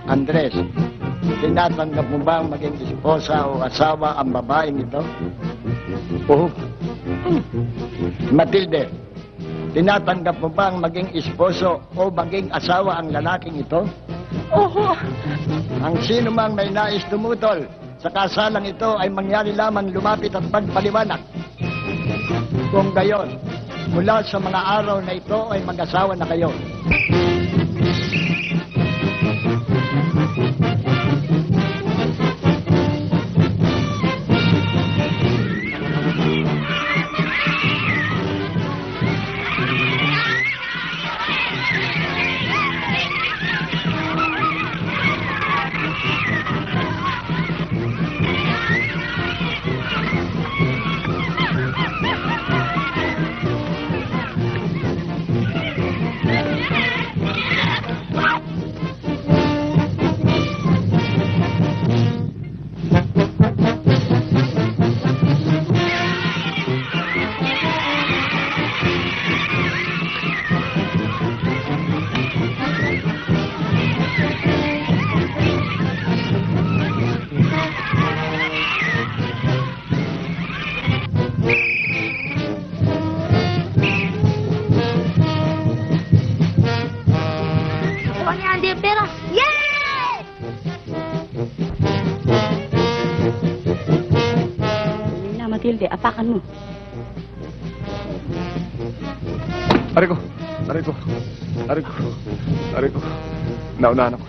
Andres, tinatanggap mo ba ang maging esposa o asawa ang babaeng ito? Oo. Matilde, tinatanggap mo ba ang maging esposo o maging asawa ang lalaking ito? Oo. Ang sino mang may nais tumutol sa kasalang ito ay mangyari lamang lumapit at magpaliwanag. Kung gayon, mula sa mga araw na ito ay mag-asawa na kayo. Matilde, apakan mo. Aray ko. Aray ko. Aray ko. Aray ko. Naunahan ako.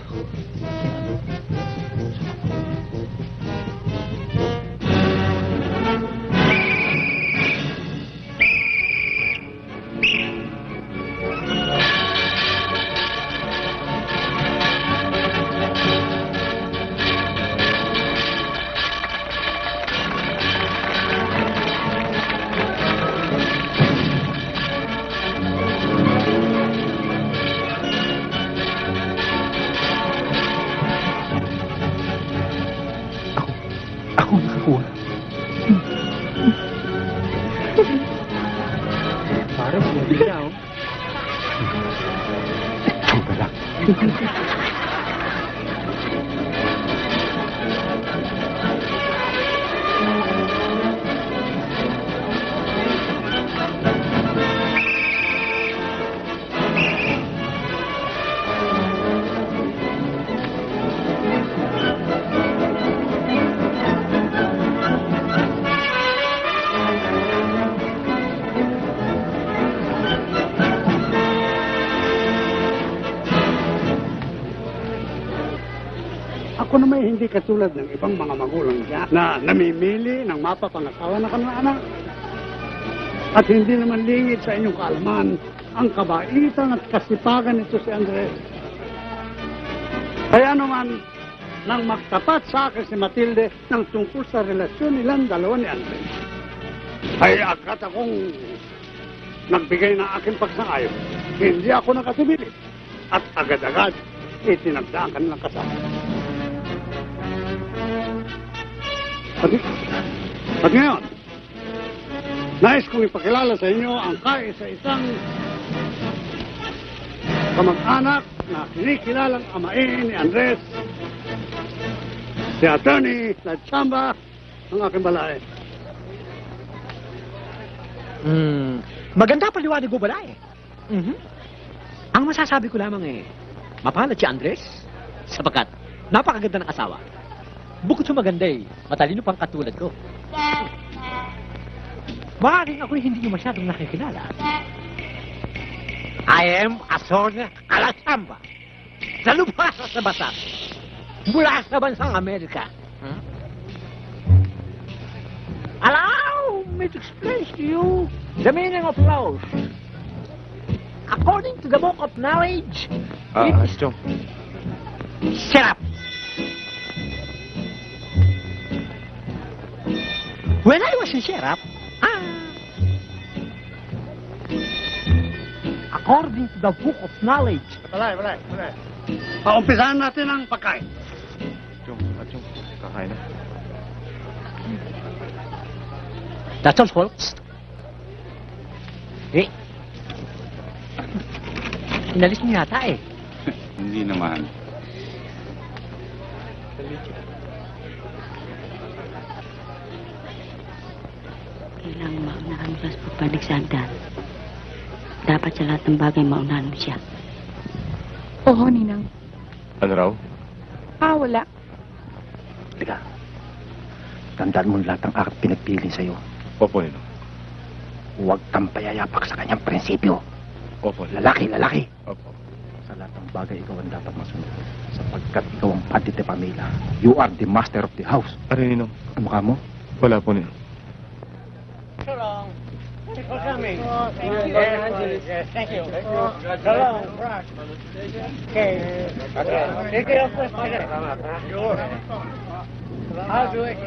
Ako nakakuha. Parang hindi na, oh. Ikaw ba lang? Ako naman hindi katulad ng ibang mga magulang dyan na namimili ng mapapangasawa na kanilang anak. At hindi naman lingid sa inyong kaalaman ang kabaitan at kasipagan nito si Andres. Kaya naman, nang magtapat sa akin si Matilde ng tungkol sa relasyon nilang dalawa ni Andres, ay agad akong nagbigay ng aking pagsang-ayon. Hindi ako nakatubili at agad-agad itinagda ang kanilang kasama. At ngayon, nais kong ipakilala sa inyo ang kaisa-isang kamag-anak na kinikilalang amain ni Andres, Si Attorney Latsamba, ang aking balay. Maganda paliwanag mo ba eh? Ang masasabi ko lamang mapalad si Andres sapagkat napakaganda ng asawa. Bukod sa maganda matalino pang katulad ko. Maaaring ako'y hindi niyo masyadong nakikilala. I am Asonia Alasamba. Sa lubhas sa batas. Mula sa bansang Amerika. Allow me to explain to you the meaning of laws. According to the book of knowledge, it is... Chong. Shut up! When I was in Sheriff, according to the book of knowledge, Balay. Paumpisahan natin ang pagkain. Chong. Kakain na. that's all, folks. Inalis niyo yata Hindi naman. Kailangang maunahan mo sa pagpanig sa hagdan. Dapat sa lahat ng bagay maunahan mo siya. Oo, Ninang. Ano raw? Wala. Teka, tandaan mo lahat ng aking pinagpili sa'yo. Opo, Ninong. Huwag kang payayapak sa kanyang prinsipyo. Opo, Ninong. Lalaki. Opo. Sa lahat ng bagay, ikaw ang dapat masunod. Sapagkat ikaw ang padre de pamilya. You are the master of the house. Ano, Ninong? Ano ka mo? Wala po, Ninong. So long. Thanks for coming. Thank you. Thank you. So long. Okay. Take care of this. I'll do it.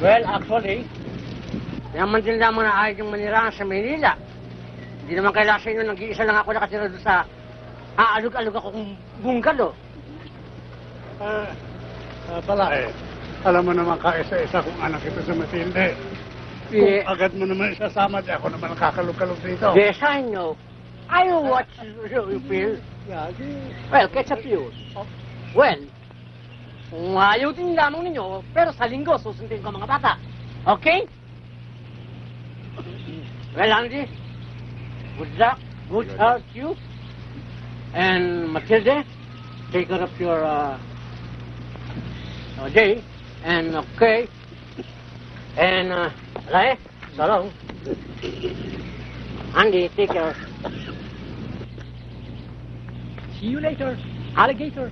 Well, actually, yaman din lamang na ayos yung manirahan sa Manila. Hindi naman kailangan sa inyo, nag-iisa lang ako nakatira doon sa aalog-alog akong bungalo. Balay, alam mo naman kaisa-isa kung anak ito sa Matilde. Kung agad mo naman isasama, di ako naman nakakalog-kalog dito. Yes, I know. I know what you feel. Well, catch up you. Well, kung ayaw din lamang ninyo, pero sa linggo, susundin ko mga bata. Okay? Well, Andy, good luck, good health to you. And Matilde, take care of your day. And okay. And, Alay, so long. Andy, take care. See you later, alligator.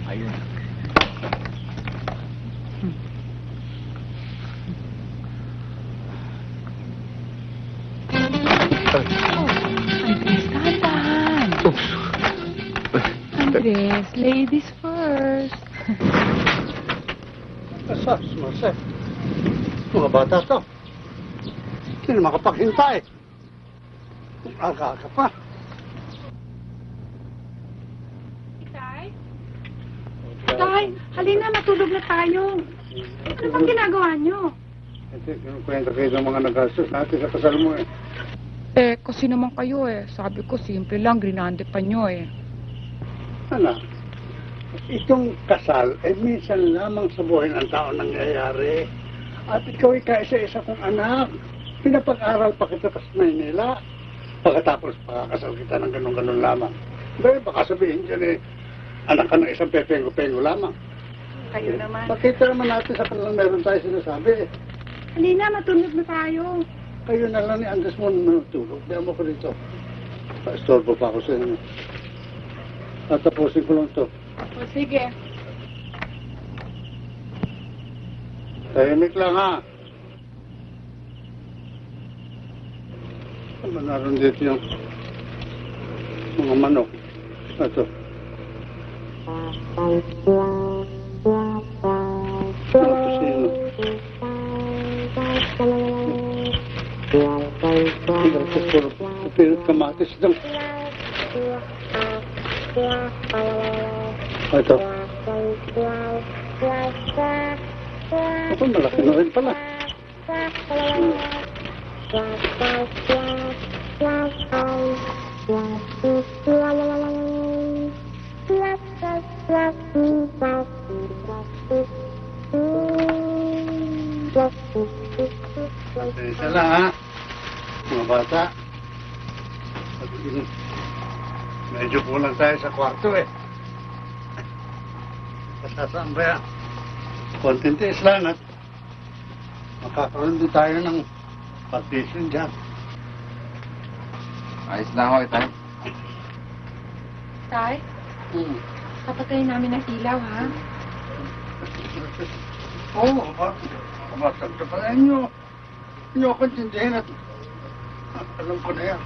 Ayun. Andres, dahan-dahan. Andres, ladies first. Asas, Marcel. Mga bata to. Hindi na makapaghintay. Aga-aga pa. Tay, halina, matulog na tayo. Ano bang ginagawa nyo? Ito, kwenta kayo ng mga nagastos natin sa kasal mo eh. Kasi naman kayo Sabi ko, simple lang, grinande pa nyo Anak, itong kasal ay minsan lamang sa buhay ng tao nangyayari. At ikaw ay kaisa-isa kong anak. Pinapag-aral pa kita sa Maynila. Pagkatapos pakakasal kita ng ganun-ganun lamang. Dahil baka sabihin dyan anak ka ng isang pepengo-pengo lamang. Kayo naman. Pakita naman natin sa kanilang meron tayo sinasabi. Halina, matulog na tayo. Kayo na lang ni Andres mo natulog. Diyan mo ko dito. Pa-estorbo pa ako sa inyo. Tatapusin ko lang to. O, sige. Tahimik lang ha. Naroon dito yung mga manok. Ito. Ito sino? Ito Pinot kamatis doon. Ito. Ito, malaki na rin pala. Isa lang ha, mga bata. Medyo kulang tayo sa kwarto eh. Kasasaan ba yan? Konting tiis lang at makakaroon din tayo ng partition dyan. Ayos lang ako, Tay. Tay, papatayin namin ng ilaw, ha? Oo, kamasag ka pala inyo. Inyo akong tindihin at alam ko na yan.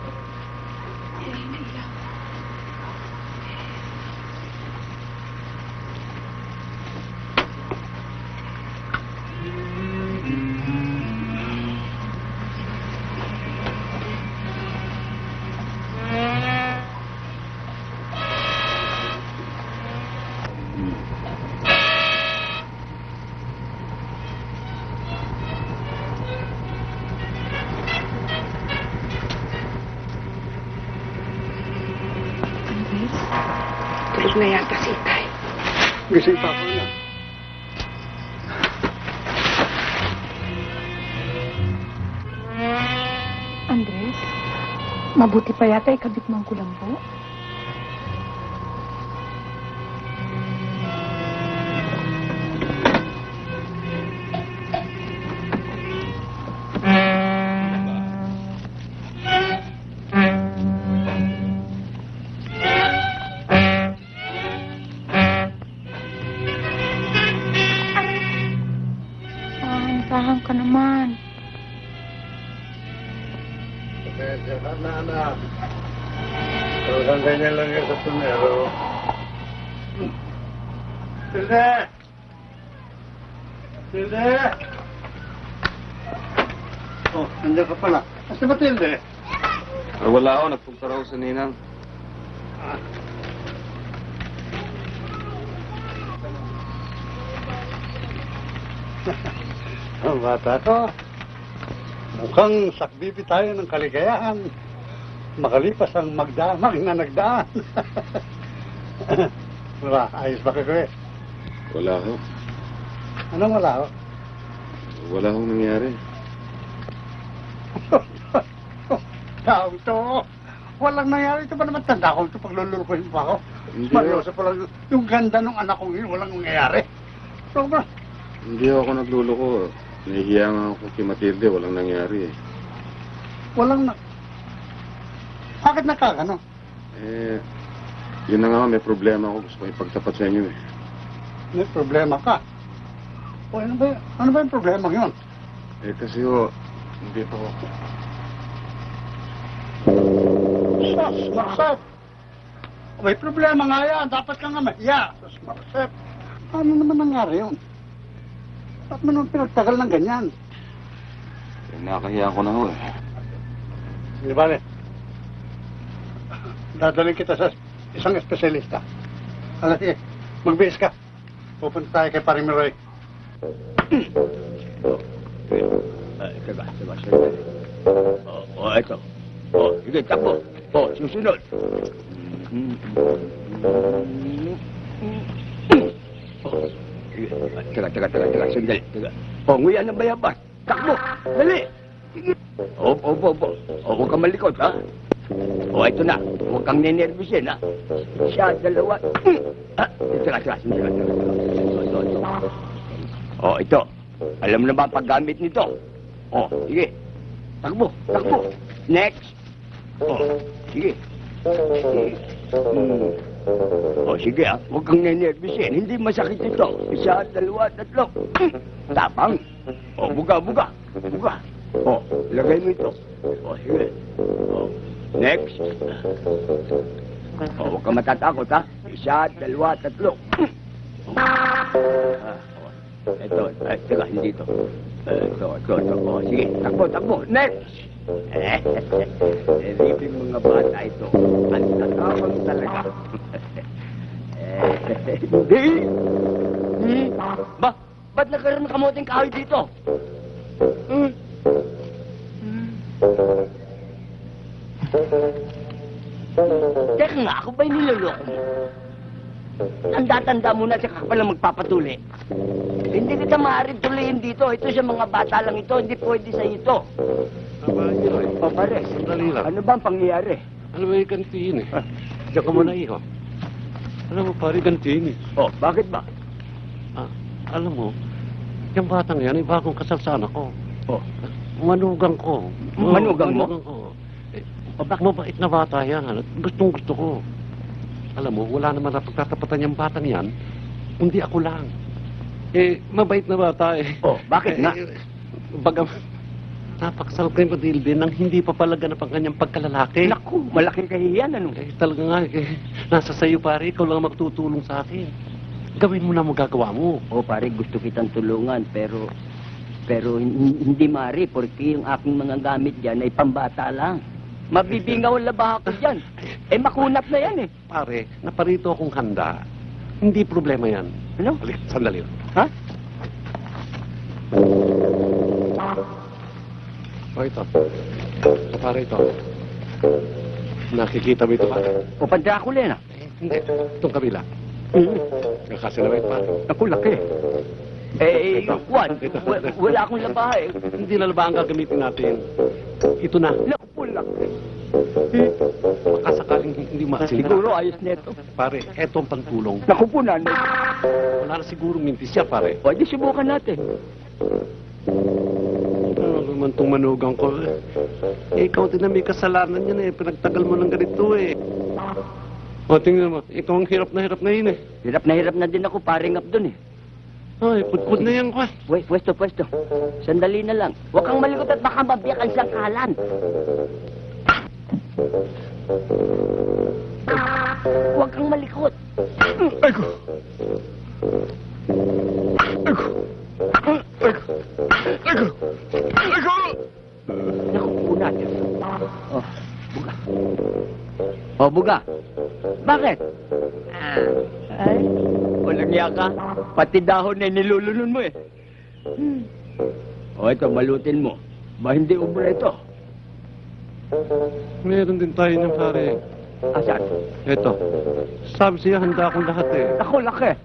Tulog na yata si Tay. Gising pa ako na. Andres, mabuti pa yata ikabit mo ang kulambo. Tahan ka naman. Pasensya ka na, anak. Talagang ganyan lang yan sa tunero. Tilde! Tilde! Oh, nandiyan ka pala. Asa ba Tilde? Wala ako, nagpunta raw sa Ninang. Ang bata ko. Mukhang sakbibi tayo ng kaligayahan. Makalipas ang magdamag na nagdaan. Wala, ayos ba kayo eh? Wala ako. Anong wala ho? Wala akong nangyari. Tao ito. Walang nangyari. Ito ba naman tanda ko? Ito paglulukoyin pa ako. Hindi Seryoso pala. Yung ganda ng anak kong yun, walang nangyayari. Sobra. Hindi ako nagluloko. Nahihiya nga ako kay Matilde, walang nangyari eh. Walang na... Bakit nakakano? Yun na nga, may problema ako. Gusto ko ipagtapat sa inyo eh. May problema ka. O ano ba yung problema yun? Kasi hindi pa ako. Sus, Marsep! May problema nga yan. Dapat ka nga mahiya. Sus, Marsep. Ano naman nangyari yun? Ba't mo naman pinagtagal ng ganyan? Nakahiya ko na ho eh. Hindi ba, dadalhin kita sa isang espesyalista. Alam, sige, magbihis ka. Pupunta tayo kay Paring Miroy. Teka. Ito. Sige, takbo. Susunod. Teka. Sandali. Teka. Nguyan ng bayabas. Takbo. Dali. Sige. Opo. Huwag kang malikot, ha? Ito na. Huwag kang ninervisin, ha? Siya, dalawa. Teka. Sandali. Ito. Alam mo na ba ang paggamit nito? Sige. Takbo. Next. Sige. Sige ha. Huwag kang ninervisin. Hindi masakit ito. Isa, dalawa, tatlo. Tapang. Buga. Lagay mo ito. Sige. Next. Huwag kang matatakot ha. Isa, dalawa, tatlo. Ito. Teka, hindi ito. Ito. Sige. Takbo. Next. Living mga bata ito. Ang tatawag talaga. Hindi. Ba't nagkaroon ng kamuting kahoy dito? Teka nga, ako ba'y niloloko mo? Tanda-tanda mo na siya ka pala magpapatuli. Hindi kita maaaring tuloyin dito. Ito sa mga bata lang ito. Hindi pwede sa ito. Aba, yun. O, pare. Sandali lang. Ano ba ang pangyayari? Ano ba yung ganito yun eh? Diyan ka muna, iho. Alam mo, pare, ganito yun eh. Oh, bakit ba? Alam mo, yung batang yan, ay bagong kasal sa anak ko. Oh, Manugang ko. Manugang mo? Manugang ko. Mabait na bata yan. At gustong gusto ko. Alam mo, wala naman na pagtatapatan yung batang yan, kundi ako lang. Mabait na bata eh. Oh, bakit nga? Bagam, napakasal ko yung Matilde nang hindi pa pala ganap ang kanyang pagkalalaki. Naku, malaking kahihiyan, ano? Talaga nga, nasa sayo pare, ikaw lang magtutulong sa akin. Gawin mo na magagawa mo. Oh, pare, gusto kitang tulungan, pero hindi mari, porque yung aking mga gamit dyan ay pambata lang. Mabibingaw ang labaha ko dyan. Makunat na yan eh. Pare, naparito akong handa. Hindi problema yan. Ano? Halika, sandali. Ha? O ito. Ito pare ito. Nakikita mo ito pare? O pa-Dracula na? Hindi. Itong kabila. Kasi naman ito pare. Naku, laki. Juan, wala akong labaha eh. Hindi na ba ang gagamitin natin? Ito na. Naku, laki. Baka sakaling hindi masilip. Siguro ayos neto. Pare, eto ang pantulong. Naku po, nanay. Wala na siguro mintis siya pare. O, di subukan natin. Ano naman itong manugang ko? Ikaw din na may kasalanan yan eh. Pinagtagal mo ng ganito eh. O, tingnan mo. Ikaw ang hirap na yun eh. Hirap na din ako, paring up dun eh. Ay, pudpud na yan ko eh. Pwesto. Sandali na lang. Huwag kang malikot at baka mabiyak ang sangkalan. Huwag kang malikot. Aiko! Naku, unat. Oh, buga. Oh, buga. Bakit? Ay, walang yaka. Pati dahon na nilulunon mo eh. Oh, ito, balutin mo. Ba hindi ubra ito? Meron din tayo ng pare. Asan? Eto. Sabi siya, handa akong lahat eh. Ako, laki.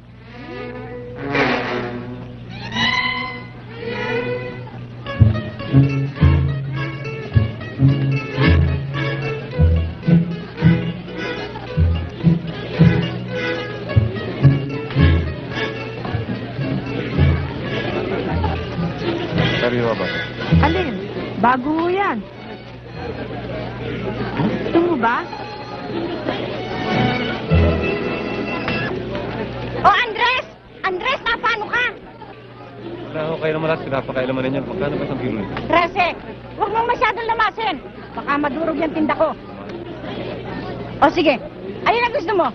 Sariwa ba? Alin? Bago ho yan. Gusto mo ba? Oh, Andres! Andres, paano ka? Wala ako kayo naman lahat. Pinapakailaman ninyo. Magkano ba isang kilo nito? 13. Huwag mong masyadong lamasin. Baka madurog yung tinda ko. O sige, ayun ang gusto mo.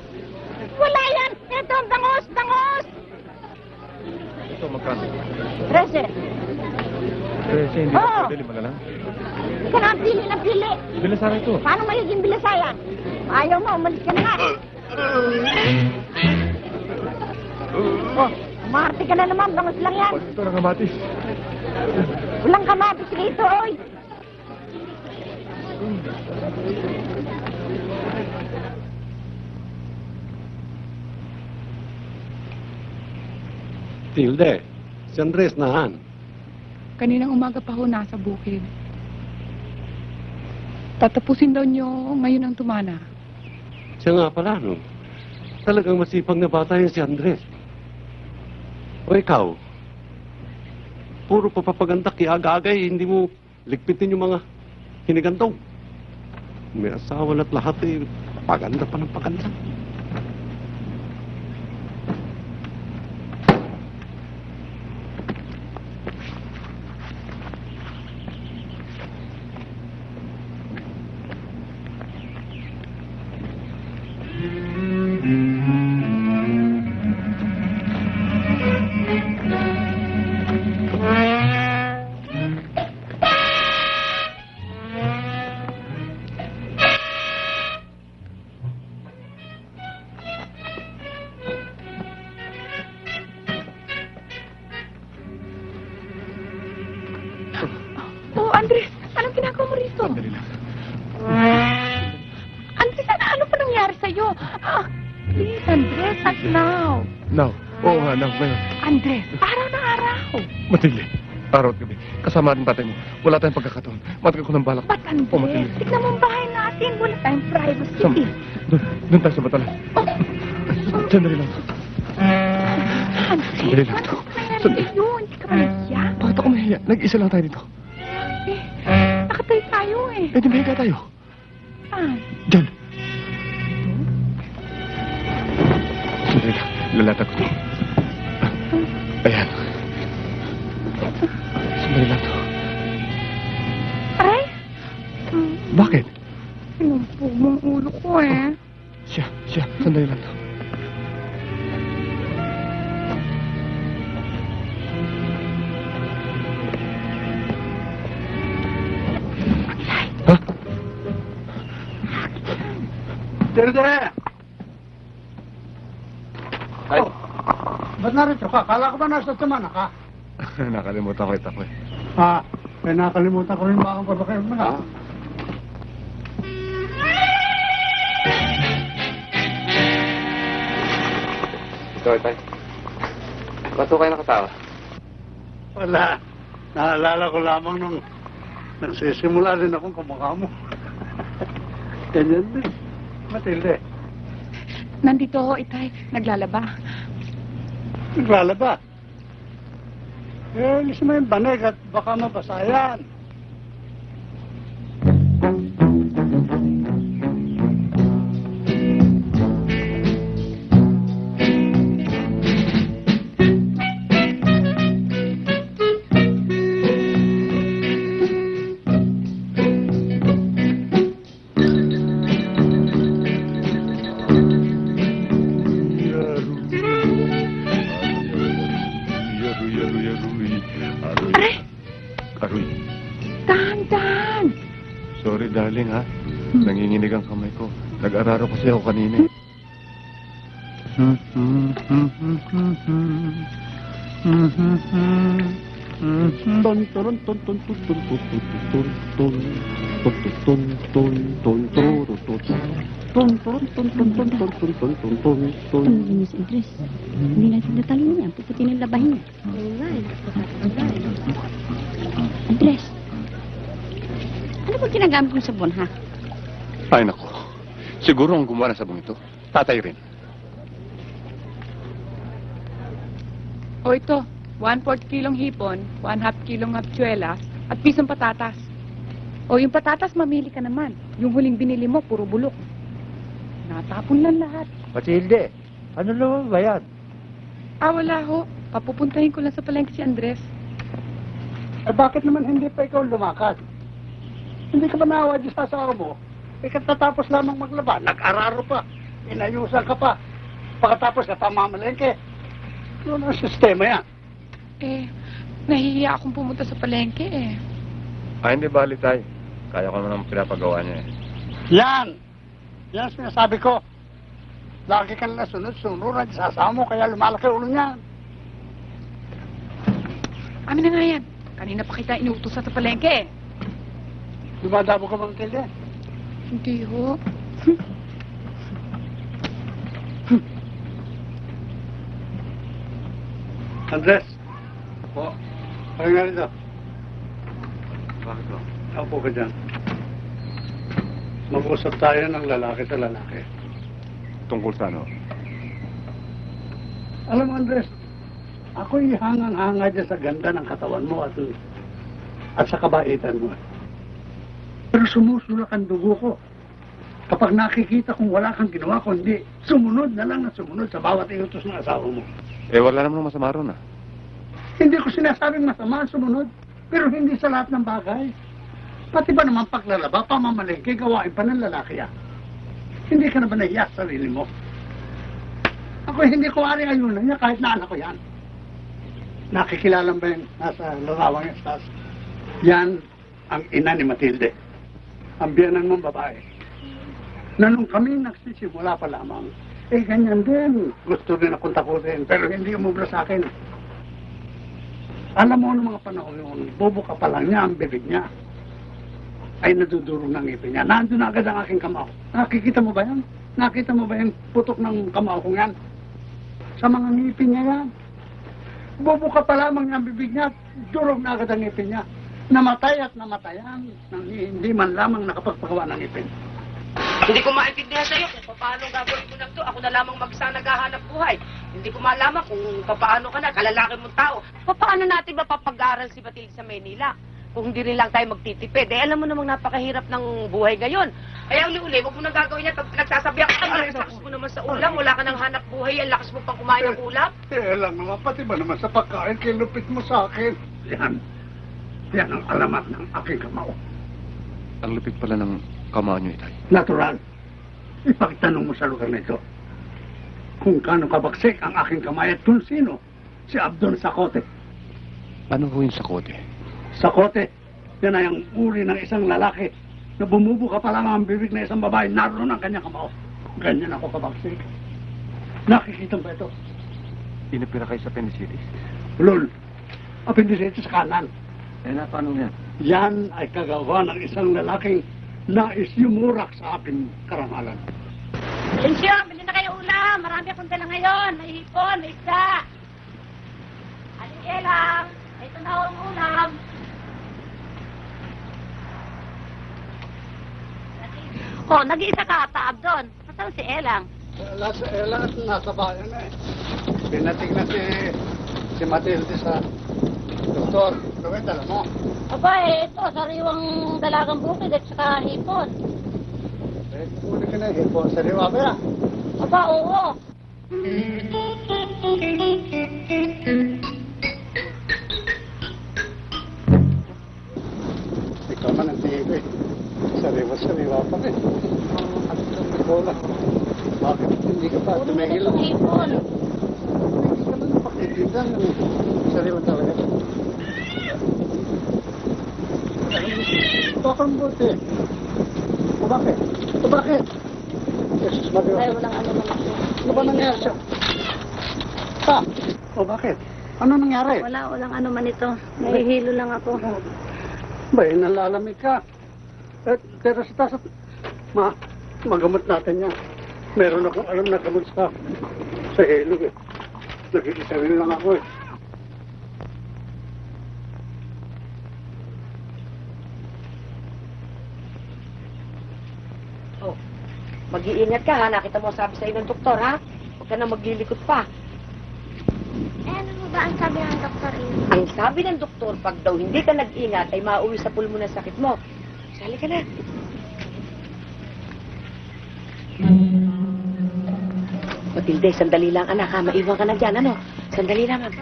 Wala yan! Ito ang bangos! Ito, magkano? 13. Hindi Oo. pwede. Lima na lang. Hindi ka na pili. Bilasan ito. Paano magiging bilasayan? Ayaw mo, umalis ka na nga. Oh, umarte ka na naman. Bangos lang yan. Pag ito ng kamatis. Walang kamatis rito, oy. Tilde, si Andres nahan. Kaninang umaga pa ho nasa bukid. Tatapusin daw niyo ngayon ang tumana. Siya nga pala, no? Talagang masipag na bata yun si Andres. O ikaw, puro papapaganda, kiagagay, hindi mo ligpitin yung mga hinigantong. May asawa at lahat eh, paganda pa ng paganda. Sandali lang. Andres, ano pa nangyari sa'yo? Please, Andres, not now. Now. Oo nga, now. Ngayon. Andres, araw na araw. Matilde. Araw at gabi. Kasama rin tatay mo. Wala tayong pagkakataon. Matagal ko ng balak. Ba't, Andres? Oh, Matilde. Tignan mo ang bahay natin. Wala tayong privacy. Sam, doon tayo sa batalan. Sandali lang. Andres, Sandali lang to. Sandali. yun? Hindi ka mahiya. Bakit ako mahiya? Nag-isa lang tayo dito. Nakatayo tayo eh. Eh, di mahiga tayo. Saan? Diyan. Sandali lang. Lalatag ko to. Ayan. Sandali lang to. Aray? Bakit? Pinumpog mo ang ulo ko eh. Siya. Sandali lang to. Ha? Tilde! Ay. Ba't narito ka? Kala ko ba nasa Tumana ka? Nakalimutan ko ito ko eh. May nakalimutan ko rin ba ang pabakay mo na? Ito, Itay. Ba't kayo nakatawa? Wala. Naalala ko lamang nung nagsisimula rin akong kumukha mo. Ganyan din. Matilde. Nandito ho, Itay. Naglalaba. Naglalaba. Alis mo yung banig at baka mabasa yan. Aroy. Dahan-dahan. Sorry, darling, ha? Nanginginig ang kamay ko. Nag-araro kasi ako kanina. Linis, Andres. Hindi natin natalo niya. Puputin ang labahin niya. Andres, ano ba ginagamit mong sabon, ha? Ay, nako. Siguro ang gumawa ng sabong ito. Tatay rin. O ito, 1/4 kilong hipon, 1/2 kilong haptsuela, at pisong patatas. O yung patatas, mamili ka naman. Yung huling binili mo, puro bulok. Natapon lang lahat. Matilde, ano naman ba yan? Wala ho. Papupuntahin ko lang sa palengke si Andres. Bakit naman hindi pa ikaw lumakad? Hindi ka ba naawa dyan sa asawa mo? Katatapos lamang maglaba, nag-araro pa, inayusan ka pa. Pagkatapos ka pamamalengke. Yun ang sistema yan. Nahihiya akong pumunta sa palengke eh. Ay, hindi bali, tay. Kaya ko naman ang pinapagawa niya eh. Yan! Yan ang sinasabi ko. Lagi ka na sunod-sunuran sa asawa mo, kaya lumalaki ulo niyan. Amin na nga yan. Kanina pa kita inuutosan sa palengke eh. Dumadabo ka bang tilde? Hindi ho. Andres! Po? Ano nga rito? Bakit ba? Ako ka dyan. Mag-usap tayo ng lalaki sa lalaki. Tungkol sa ano? Alam mo, Andres, ako'y hangang-hanga dyan sa ganda ng katawan mo at sa kabaitan mo. Pero sumusulak ang dugo ko. Kapag nakikita kong wala kang ginawa, kundi sumunod na lang at sumunod sa bawat iutos ng asawa mo. Eh, wala naman masama ron, ah. Hindi ko sinasabing masama ang sumunod, pero hindi sa lahat ng bagay. Pati ba naman paglalaba, pamamalengke, gawain pa ng lalaki yan. Hindi ka na ba nahiya sa sarili mo? Ako hindi ko ari ayunan niya kahit na anak ko yan. Nakikilala ba yung nasa larawang estas? Yan ang ina ni Matilde. Ang biyanan mong babae. Na nung kami nagsisimula pa lamang, ganyan din. Gusto din akong takutin, pero hindi umubra sa akin. Alam mo ng mga panahon yun, bubuka pa lang niya ang bibig niya. ay nadudurog ng ngipin niya. Nandun na agad ang aking kamao. Nakikita mo ba yan? Nakita mo ba yung putok ng kamao kong yan? Sa mga ngipin niya yan. Bubuka pa lamang ang bibig niya, durog na agad ang ngipin niya. Namatay at namatayan nang hindi man lamang nakapagpagawa ng ngipin. Hindi ko maintindihan sa'yo kung paano gagawin mo lang to. Ako na lamang mag-isa naghahanap buhay. Hindi ko malaman kung paano ka na, kalalaki mong tao. Paano natin mapapag-aral si Matilde sa Maynila? Kung hindi rin lang tayo magtitipid. Eh, alam mo namang napakahirap ng buhay ngayon. Kaya uli-uli, huwag mo nang gagawin yan. Pag nagsasabi ako, ang lakas mo naman sa ulam, wala ka nang hanap buhay, ang lakas mo pang kumain ng ulam. Lang naman, pati ba naman sa pagkain, kilupit mo sa akin. Yan ang alamat ng aking kamao. Ang lupit pala ng kamao niyo, Itay. Natural. Ipagtanong mo sa lugar na ito kung kano kabagsik ang aking kamay at kung sino si Abdon Sacote. Ano ho yung sakote? Sacote, yan ay ang uri ng isang lalaki na bumubuka pa lang ang bibig na isang babae, naroon ang kanyang kamao. Ganyan ako kabagsik. Nakikita mo ba ito? Inapira kayo sa appendicitis. Ulol, appendicitis sa kanan. Eh, na, paano yan? Yan ay kagawa ng isang lalaking nais yumurak sa aking karangalan. Lensyo, bili na kayo ulam. Marami akong dala ngayon. May hipon, may isda. Aling Elang, ito na ang ulam. Oh, nag-iisa ka ata, Abdon. Nasaan si Elang? Nasa Ella at nasa bayan eh. Pinating na si Matilde sa doktor. Gawin, dala mo. Aba, ito, sariwang dalagang bukid at saka hipon. Muli ka na, hipon sa liwa ba yan? Aba, oo. Ikaw man ang TV. Sariwa pa rin. Ikaw lang. Bakit hindi ka pa tumigil? Itong hipon. Hindi ka man pakitindan ng sariwa talaga. Bakang buti. O bakit? Jesus Maria. Ay, walang ano naman ako. Ano ba nangyari siya? O bakit? Ano nangyari? Walang ano man ito. Nahihilo lang ako. Bay, nalalamig ka. Pero sa taas, magamot natin yan. Meron akong alam na gamot sa hilog eh. Nag-iisa rin lang ako eh. Oh, mag-iingat ka ha. Nakita mo sabi sa'yo ng doktor ha. Huwag ka na maglilikot pa. Eh, ano mo ba ang sabi ng doktor? Ang sabi ng doktor, pag daw hindi ka nag-ingat, ay mauwi sa pulmon ng sakit mo. Sali ka na. Matilde, sandali lang anak ha. Maiwan ka na dyan, ano? Sandali lamang.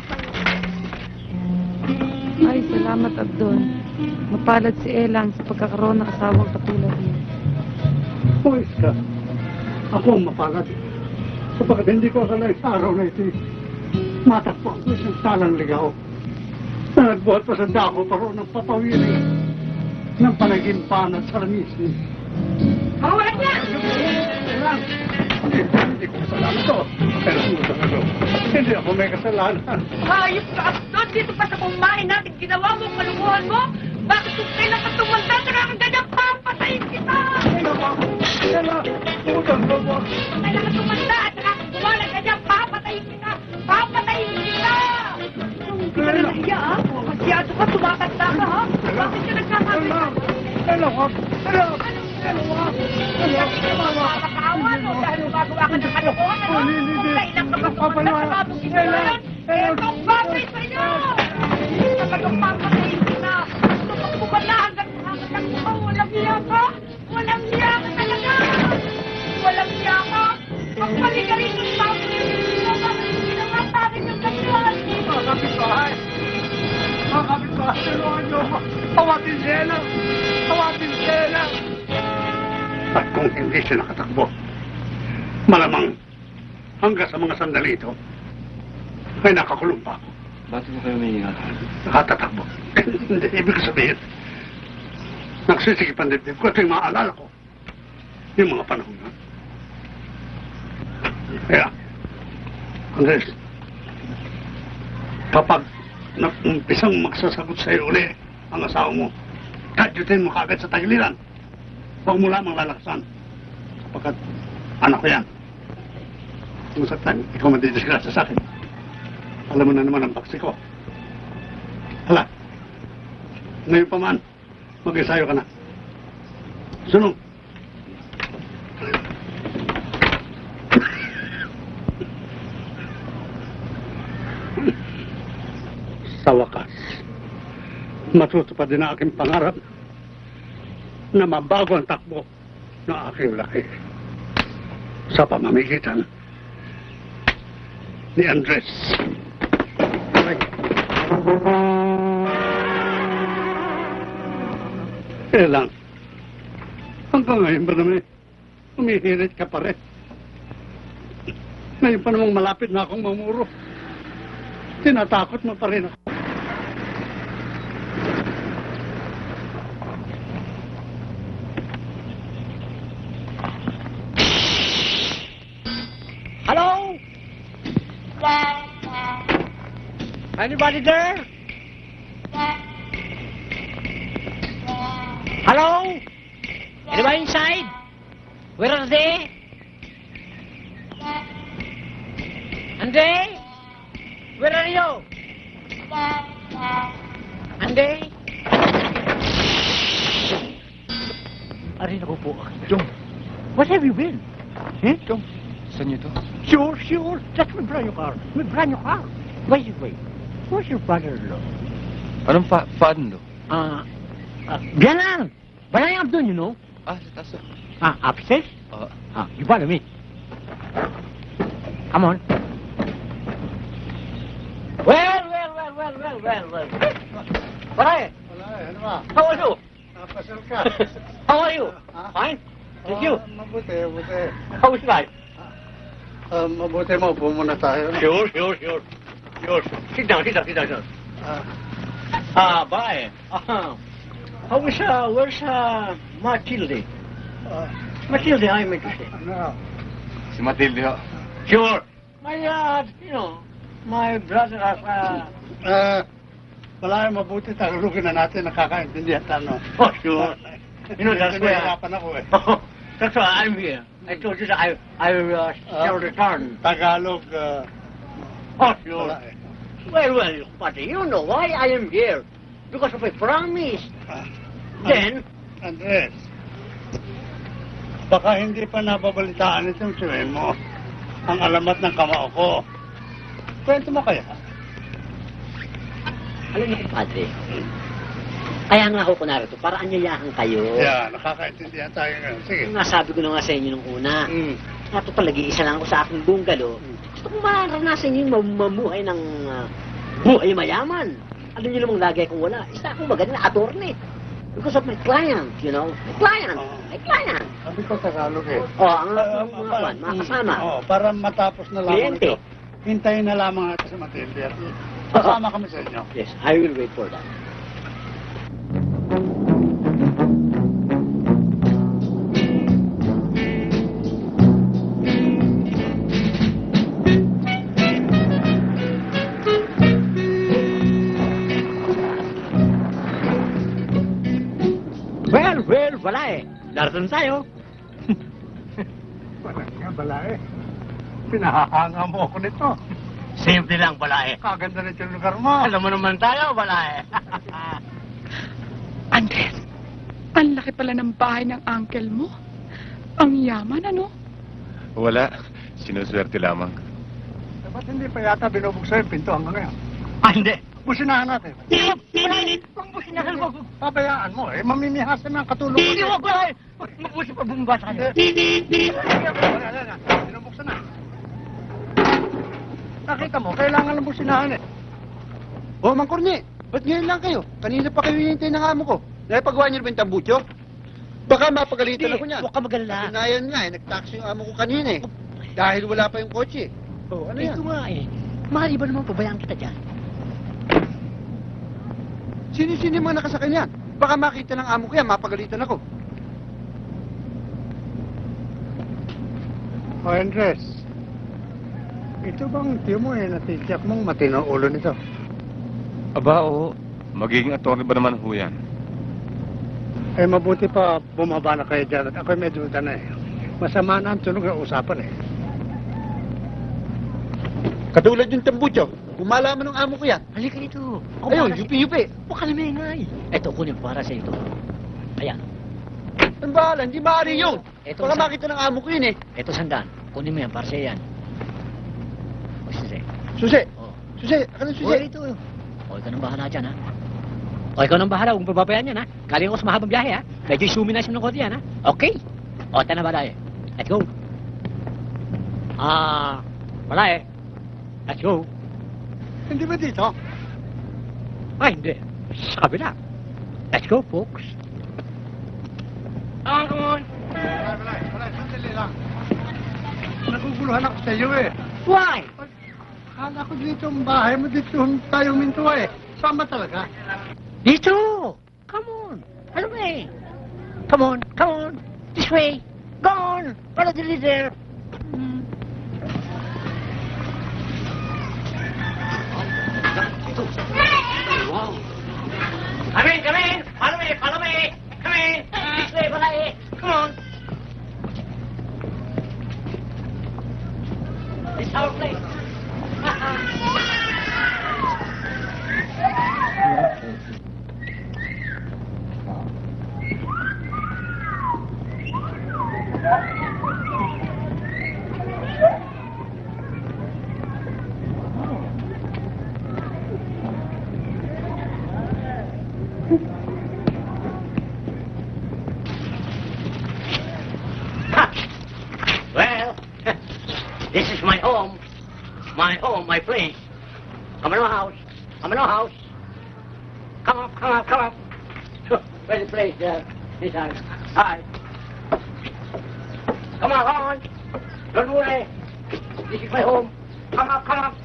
Ay, salamat, Abdon. Mapalad si Elang sa pagkakaroon ng asawang katulad niya. Puwis ka. Ako ang mapalad. Sapagkat hindi ko akala sa araw na ito. Matakpan ko isang talang ligaw. Na nagbuhat pa sa dako paroon ng papawili ng panagimpan at saramisin. Mawalan niya! Lang. Hindi ko kasalanan to. Pero hindi ako may kasalanan. Hayop ka, Abdon! Dito pa sa kumain natin, ginawa mo, malumuhan mo! Bakit kung kailan ka tumanda, saka kang ganyan, papatayin kita! Kailan? Utang mo mo. Kailan ka tumanda, at saka kung gumawa ng ganyan, papatayin kita! Papatayin kita! Hindi ka na nahiya, ha? Masyado ka, tumatanda ka, ha? Bakit ka nagkakabi? Kailan ka? Kasi ka makakaawa, no? Dahil gumagawa ka ng kalokohan, ano? Kung kailan ka ba tumanda, saka mong ginawan, etong bagay sa'yo! Talagang papatayin kita! Tumakbo na hanggang makakatakbo ka! Walang hiya ka! Walang hiya ka talaga! Walang hiya ka! Magpali ka rin yung tao! Hindi naman tayo yung ganyan! Mga kapitbahay! Tulungan niyo ako! Tawatin sila! Tawatin sila! At kung hindi siya nakatakbo, malamang hanggang sa mga sandali ito, ay nakakulong pa ako. Bakit mo kayo may ingatan? Nakatatakbo. Hindi, ibig sabihin, nagsisikip ang dibdib ko at yung maalala ko, yung mga panahon na. Kaya, Andres, kapag umpisang magsasagot sa'yo uli ang asawa mo, kadyutin mo kaagad sa tagiliran. Huwag mo lamang lalaksan. Sapagkat anak ko yan. Kung sa time, ikaw madidisgrasya sa akin. Alam mo na naman ang baksi ko. Hala, ngayon pa man, mag-isayo ka na. Sunod. Sa wakas, matutupad din ang aking pangarap na mabago ang takbo ng aking laki sa pamamagitan ni Andres. Kaya lang, hanggang ngayon ba naman umihirit ka pa rin? Ngayon pa namang malapit na akong mamuro. Tinatakot mo pa rin ako. Hello? Anybody there? Hello? Anybody inside? Where are they? Andy? Where are you? Andy? Aray, naku po. Jong, What have you been? Eh? Jong, saan niyo to? Sure. That's my brand new car. My brand new car. Wait. Where's your brother-in-law? Anong father-in-law? Diyan lang. Banayang Abdon, you know? Sa taas. Upstairs? Oo. You follow me. Come on. Well. Baray, Wala eh, ano ba? how are you? Napasal ka. How are you? Ah? Fine. Thank you. Mabuti. How is life? Mabuti mo, upo muna tayo. Sure. Sit down. Baray. Where's Matilde? Matilde, I meant to say. Ano? Si Matilde ho. Sure. My brother has Wala yung mabuti, tagalugin na natin, nakakaintindihan tayo. Oh, sure. You know, that's why Nahihirapan ako eh. that's why I'm here. I told you that I will shall return. Tagalog, Oh, sure. wala eh. Well, but you know why I am here. Because of a promise. Then, Andres, baka hindi pa nababalitaan itong suwi mo ang alamat ng kamao ko. Kwento mo kaya? alam niyo, kumpadre, kaya nga ako narito para anyayahan kayo. Yeah, nakakaintindihan tayo ngayon. Sige. Yung nasabi ko na nga sa inyo nung una, na total, isa lang ako sa aking bungalow. Gusto kong maranasan yung mamuhay ng buhay mayaman. Alam niyo namang lagi akong wala. Isa akong magaling na attorney. Because of my client, you know. My client. Sabi ko Tagalog eh. Ang mga kasama. Para matapos na lamang Kliyente. ito. Hintayin na lamang natin sa Matilde at kasama kami sa inyo. Yes, I will wait for that. Well, wala eh. Narito na tayo. Bala eh. Pinahahanga mo ako nito. Simple lang, wala eh. Kaganda na yung lugar mo. Alam mo naman tayo, wala eh. Andres, ang laki pala ng bahay ng uncle mo. Ang yaman, ano? Wala. Sinuswerte lamang. Ba't hindi pa yata binubuksan yung pinto hanggang ngayon? Hindi. Businahan natin. Ang businahan mo. Pabayaan mo eh. Mamimihasan na ang katulong. Hindi mo, wala eh. Mag-usip pa bumaba sa kanya. Binubuksan na. Nakita mo, kailangan ng businahan eh. Oh, Mang Corny, ba't ngayon lang kayo? Kanina pa kayo hinihintay ng amo ko. Naipagawa niyo na ba yung tambutso? Baka mapagalitan ako niyan. Huwag ka magalala. Katunayan nga eh, nag-taxi yung amo ko kanina eh. Dahil wala pa yung kotse. Oh, ano yan? Ito nga eh. Mahal ba naman pabayaan kita dyan? Sino-sino yung mga nakasakay niyan? Baka makita ng amo ko yan, mapagalitan ako. O Andres, ito bang tiyo mo eh, natitiyak mong matino ulo nito? Aba, oo. Magiging attorney ba naman ho yan? Eh, mabuti pa bumaba na kayo dyan at ako'y medyo na eh. Masama na ang tunog ng usapan eh. Katulad yung tambucho. Kung malaman ng amo ko yan. Halika dito. Ako Ayun, para sa- yupi-yupi. Huwag ka na maingay. Ito, kunin ko para sa ito. Ayan. Ang bahala, hindi maaari yun. Ito, Baka isa. makita ng amo ko yun eh. Ito, sandaan. Kunin mo yan para sa yan. O, sige. Susi, O. susi, akin ang O, susi. dito. O, ikaw nang bahala dyan, ha? O, ikaw nang bahala. Huwag mo bababayaan yan, ha? Galing ako sa mahabang biyahe, ha? Medyo isumi na siya ng konti yan, ha? Okay? O, tana balaye. Let's go. Balaye. Let's go. Hindi ba dito? Ay, hindi. Sa kabila. Let's go, folks. Come on. Wala, sandali lang. Naguguluhan ako sa iyo eh. Why? Kala ko dito ang bahay mo, dito tayo mintuwa eh. Sama talaga. Dito. Come on. Ano ba eh? Come on. Come on. This way. Go on. Follow the leader. Wow. Come in, come in. Follow me, follow me. Come in. This way, Balay. Come on. This is our place. Well, this is my home. My home, my place. Come in our house. Come in our house. Come up, come up, come up. Where's the place? This house. Hi. Come on. Don't worry. This is my home. Come up, come up.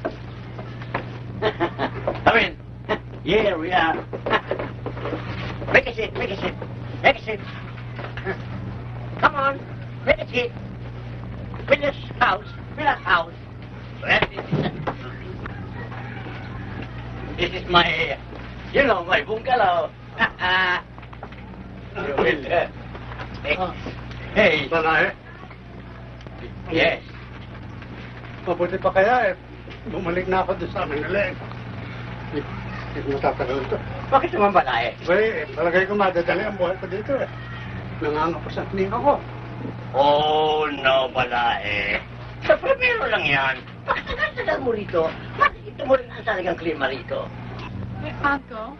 Come in. Here we are. Make a seat, make a seat. Make a seat. Come on. Make a seat. Village house. Village house. Well, this is my, my bungalow. You will, hey. Balay, Yes. mabuti pa kaya eh. Bumalik na ako doon sa aming galing. Hindi ko matatagal ito. Bakit naman balay? Bay, palagay ko madadali ang buhay ko dito eh. Nangangapos ang tingin ako. Oh, no, balay. Sa primero lang yan. Bakit tagal-tagal mo rito? Makikita mo rin ang talagang klima rito. Uncle,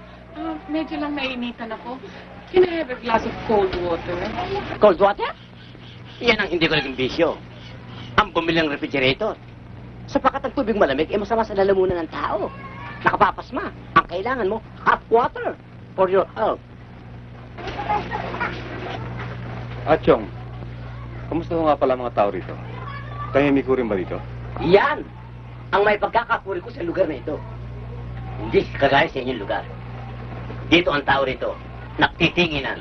medyo lang nainitan ako. Can I have a glass of cold water? Cold water? Yan ang hindi ko naging bisyo. Ang bumili ng refrigerator. Sapagkat ang tubig malamig ay masama sa lalamunan ng tao. Nakapapasma. Ang kailangan mo, hot water for your health. Chong, kamusta nga pala mga tao rito? Tahimik ko rin ba dito? Yan ang may pagkakapuri ko sa lugar na ito. Hindi kagaya sa inyong lugar. Dito ang tao rito, nagtitinginan,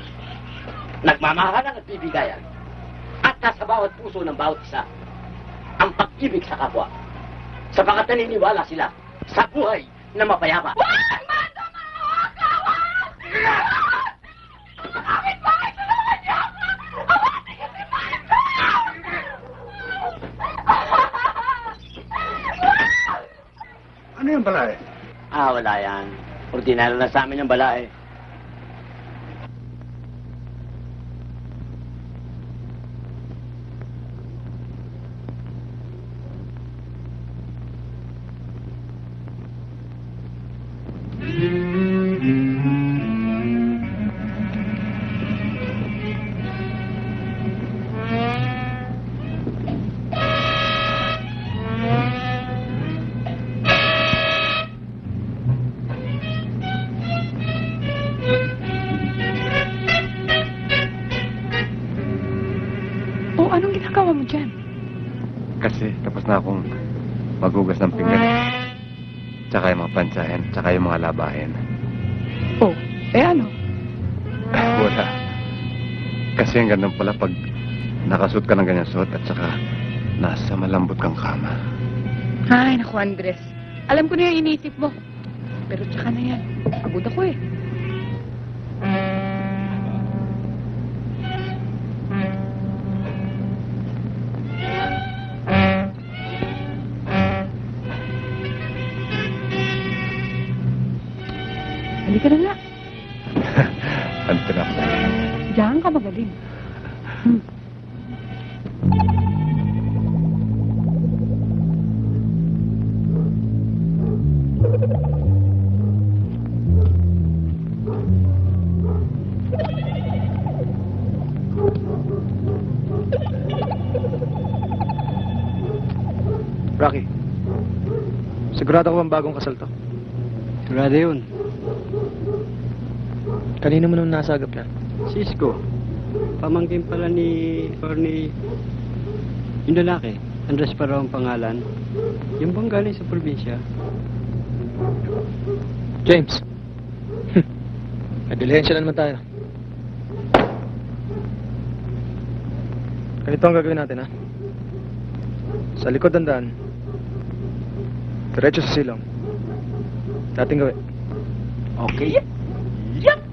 nagmamahalan at bibigayan. At nasa bawat puso ng bawat isa, ang pag-ibig sa kapwa. Sapagkat naniniwala sila sa buhay na mapayapa. Ano yung balay? Wala yan. Ordinaryo na sa amin yung balay. Oh, anong ginagawa mo dyan? Kasi tapos na akong magugas ng pinggan. Tsaka yung mga pantsahin, tsaka yung mga labahin. Oh, ano? Wala. Kasi ang ganda pala pag nakasuot ka ng ganyang suot at saka nasa malambot kang kama. Ay, naku, Andres. Alam ko na yung iniisip mo. Pero tsaka na yan. Pagod ako eh. Halika na nga. Andito na ako. Diyan ka magaling. Hmm. Rocky, sigurado ko bang bagong kasal to? Sigurado yun. Kanino mo nung nasagap yan? Cisco, pamangkin pala ni yung lalaki. Andres pa raw ang pangalan. Yung bang galing sa probinsya. James. May dilihensya na naman tayo. Ganito ang gagawin natin, ha? Sa likod ng daan, diretso sa silong. Dating gawin. Okay.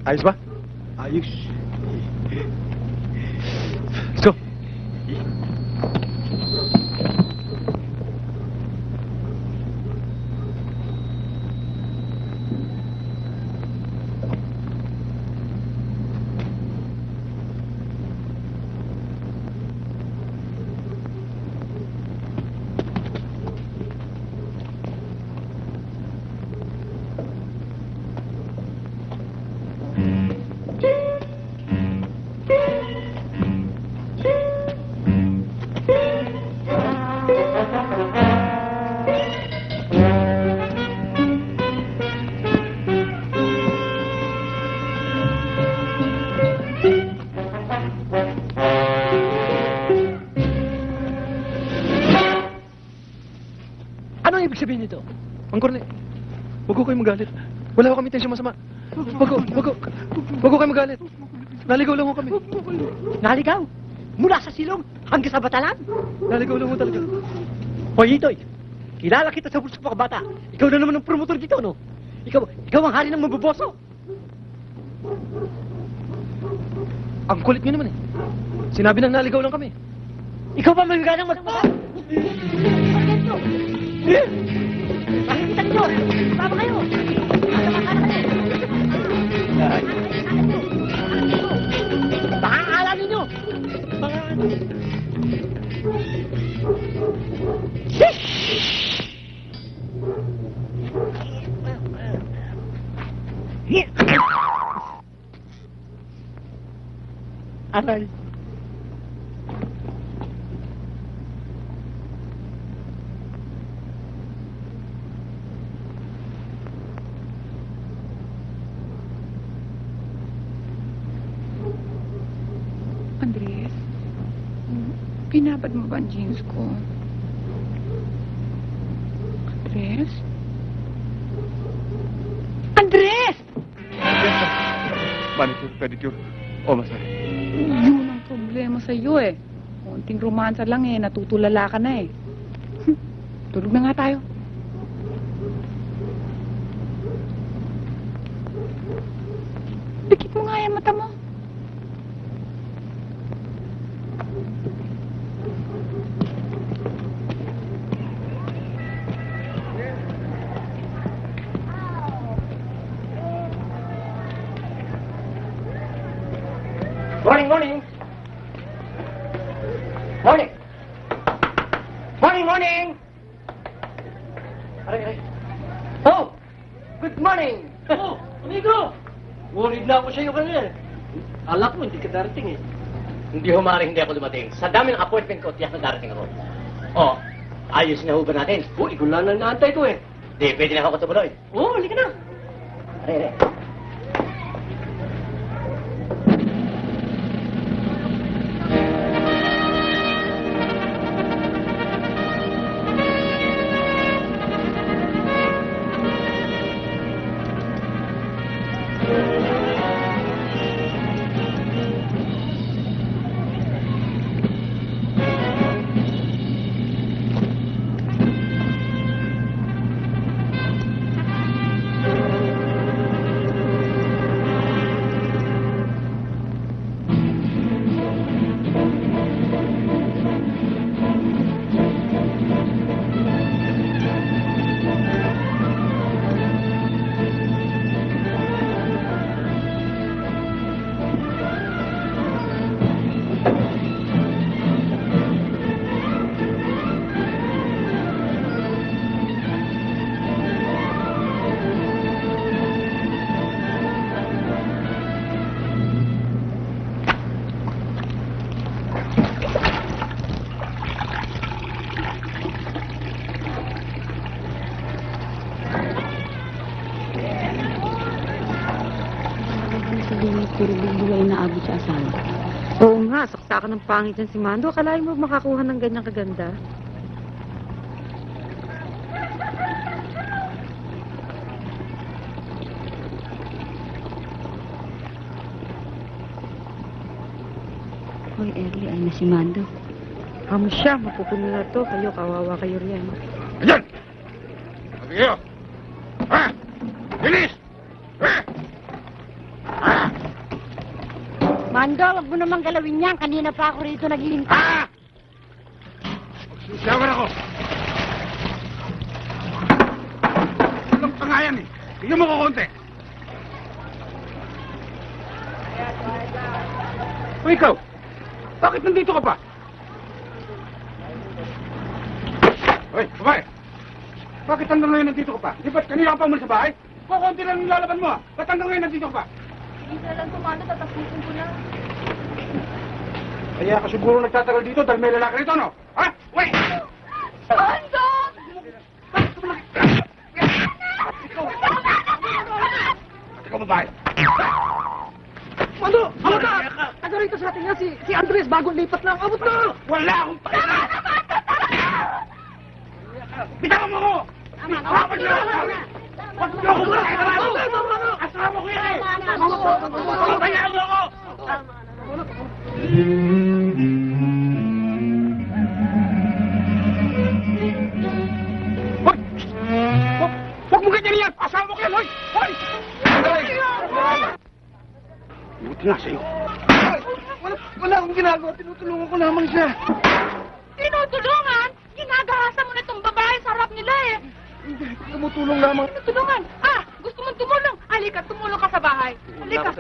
Ayos ba? Ayos. So, Ano ibig sabihin nito? Mang Corne, huwag ko kayo magalit. Wala ko kami tensyong masama. Huwag ko kayo magalit. Naligaw lang ko kami. Naligaw? Mula sa silong hanggang sa batalan? Naligaw lang ko talaga. Hoy, Itoy, kilala kita sa bulsa pa bata. Ikaw na naman ang promotor dito, no? Ikaw ang hari ng mabuboso. Ang kulit nyo naman eh. Sinabi nang naligaw lang kami. Ikaw ba may ganang magpapa? Pakikita niyo! Baba kayo! Baka akala ninyo! Aral. Andres, pinabad mo ba ang jeans ko? Andres? Andres! Manicure, pedicure, o massage. Yun ang problema sa'yo eh. Konting romansa lang eh, natutulala ka na eh. Tulog na nga tayo. Pikit mo nga yung mata mo. Morning! Morning! Aray. Oh! Good morning! Oh, amigo! Worried na ako sa iyo kanina. Alak mo, hindi ka darating eh. Hindi humaring hindi ako dumating. Sa dami ng appointment ko, tiyak na darating ako. Oh, ayos na ho ba natin? Oh, ikaw lang na naantay ko eh. Di, pwede na ako tumuloy. Oh, halika na. Aray. puro buhay na abot sa asawa. Oo nga, saksakan ng pangit yan si Mando. Akalain mo makakuha ng ganyang kaganda? Hoy, Erly, ay na si Mando. Amo siya, mapupuno na to. Kayo, kawawa kayo riyan. Ayan! Sabi kayo! Ha? Bilis! Ha? Ha? Mando, wag mo namang galawin yan. Kanina pa ako rito naghihintay. Ha? Magsusawan ako! Walang pangayan eh. Bigyan mo ko konti. O ikaw, bakit nandito ka pa? Hoy, babae! Bakit hanggang ngayon nandito ka pa? Di ba't kanina ka pa umalis sa bahay? Kukunti lang yung lalaban mo ah. Ba't hanggang ngayon nandito ka pa? Hindi lang kumano, tatapusin ko na. Kaya ka siguro nagtatagal dito dahil may lalaki rito, no? Ha? Wait! Mando! Ikaw, babae. Mando! Abot na! Taga rito sa atin nga si Andres, bagong lipat lang. Abot na! Wala akong pakita! Bitawan mo ko! Bitawan niyo ako! Huwag niyo ako makakalaman! Asawa ko yan eh! Bayaan niyo ako! Hoy! Huwag mo ganyan yan! Asawa ko yan! Hoy! Hoy! Buti nga sa'yo. Wala akong ginagawa. Tinutulungan ko lamang siya. Tinutulungan? Ginagahasa mo na itong babae sa harap nila eh. Hindi, tumutulong lamang. Tinutulungan? Ah, gusto mong tumulong? Halika, tumulong ka sa bahay. Halika.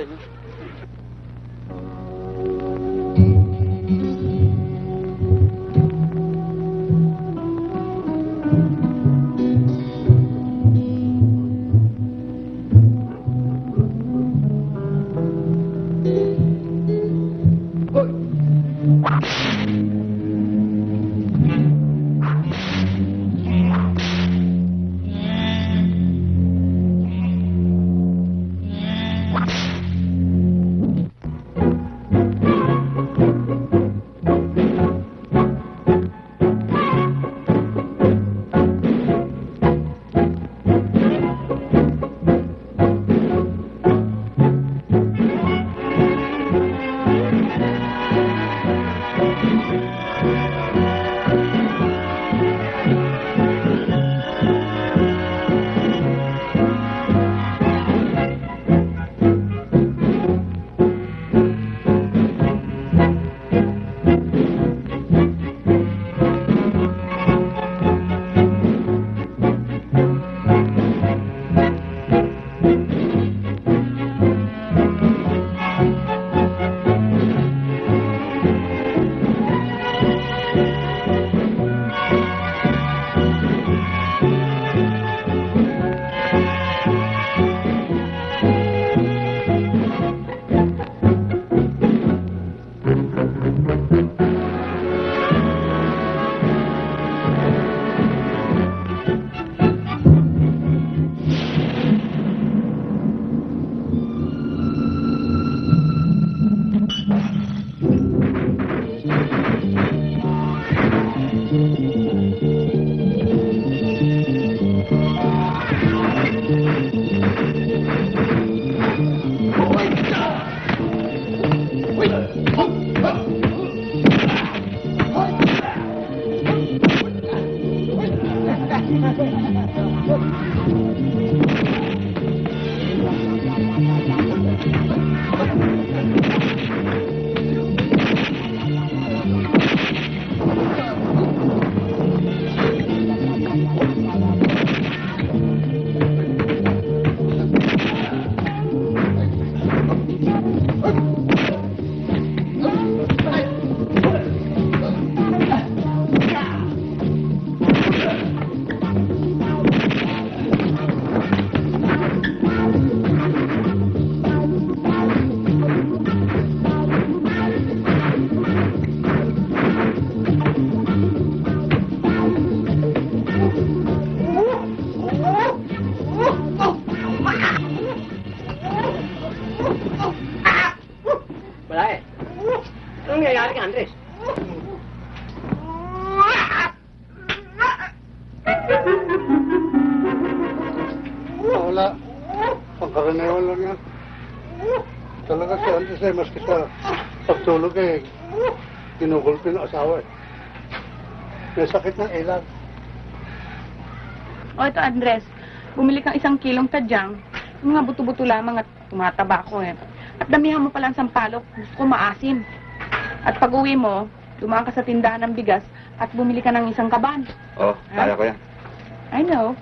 Karaniwan lang yan. Talaga si Andres eh, maski sa pagtulog eh, kinugulpi ng asawa eh. May sakit ng ilag. O ito, Andres, bumili kang 1 kilong tadyang. Yung mga buto-buto lamang at tumataba ko eh. At damihan mo palang sampalok, gusto ko maasim. At pag uwi mo, dumaan ka sa tindahan ng bigas at bumili ka ng 1 kaban. Oh, kaya ko yan. I know.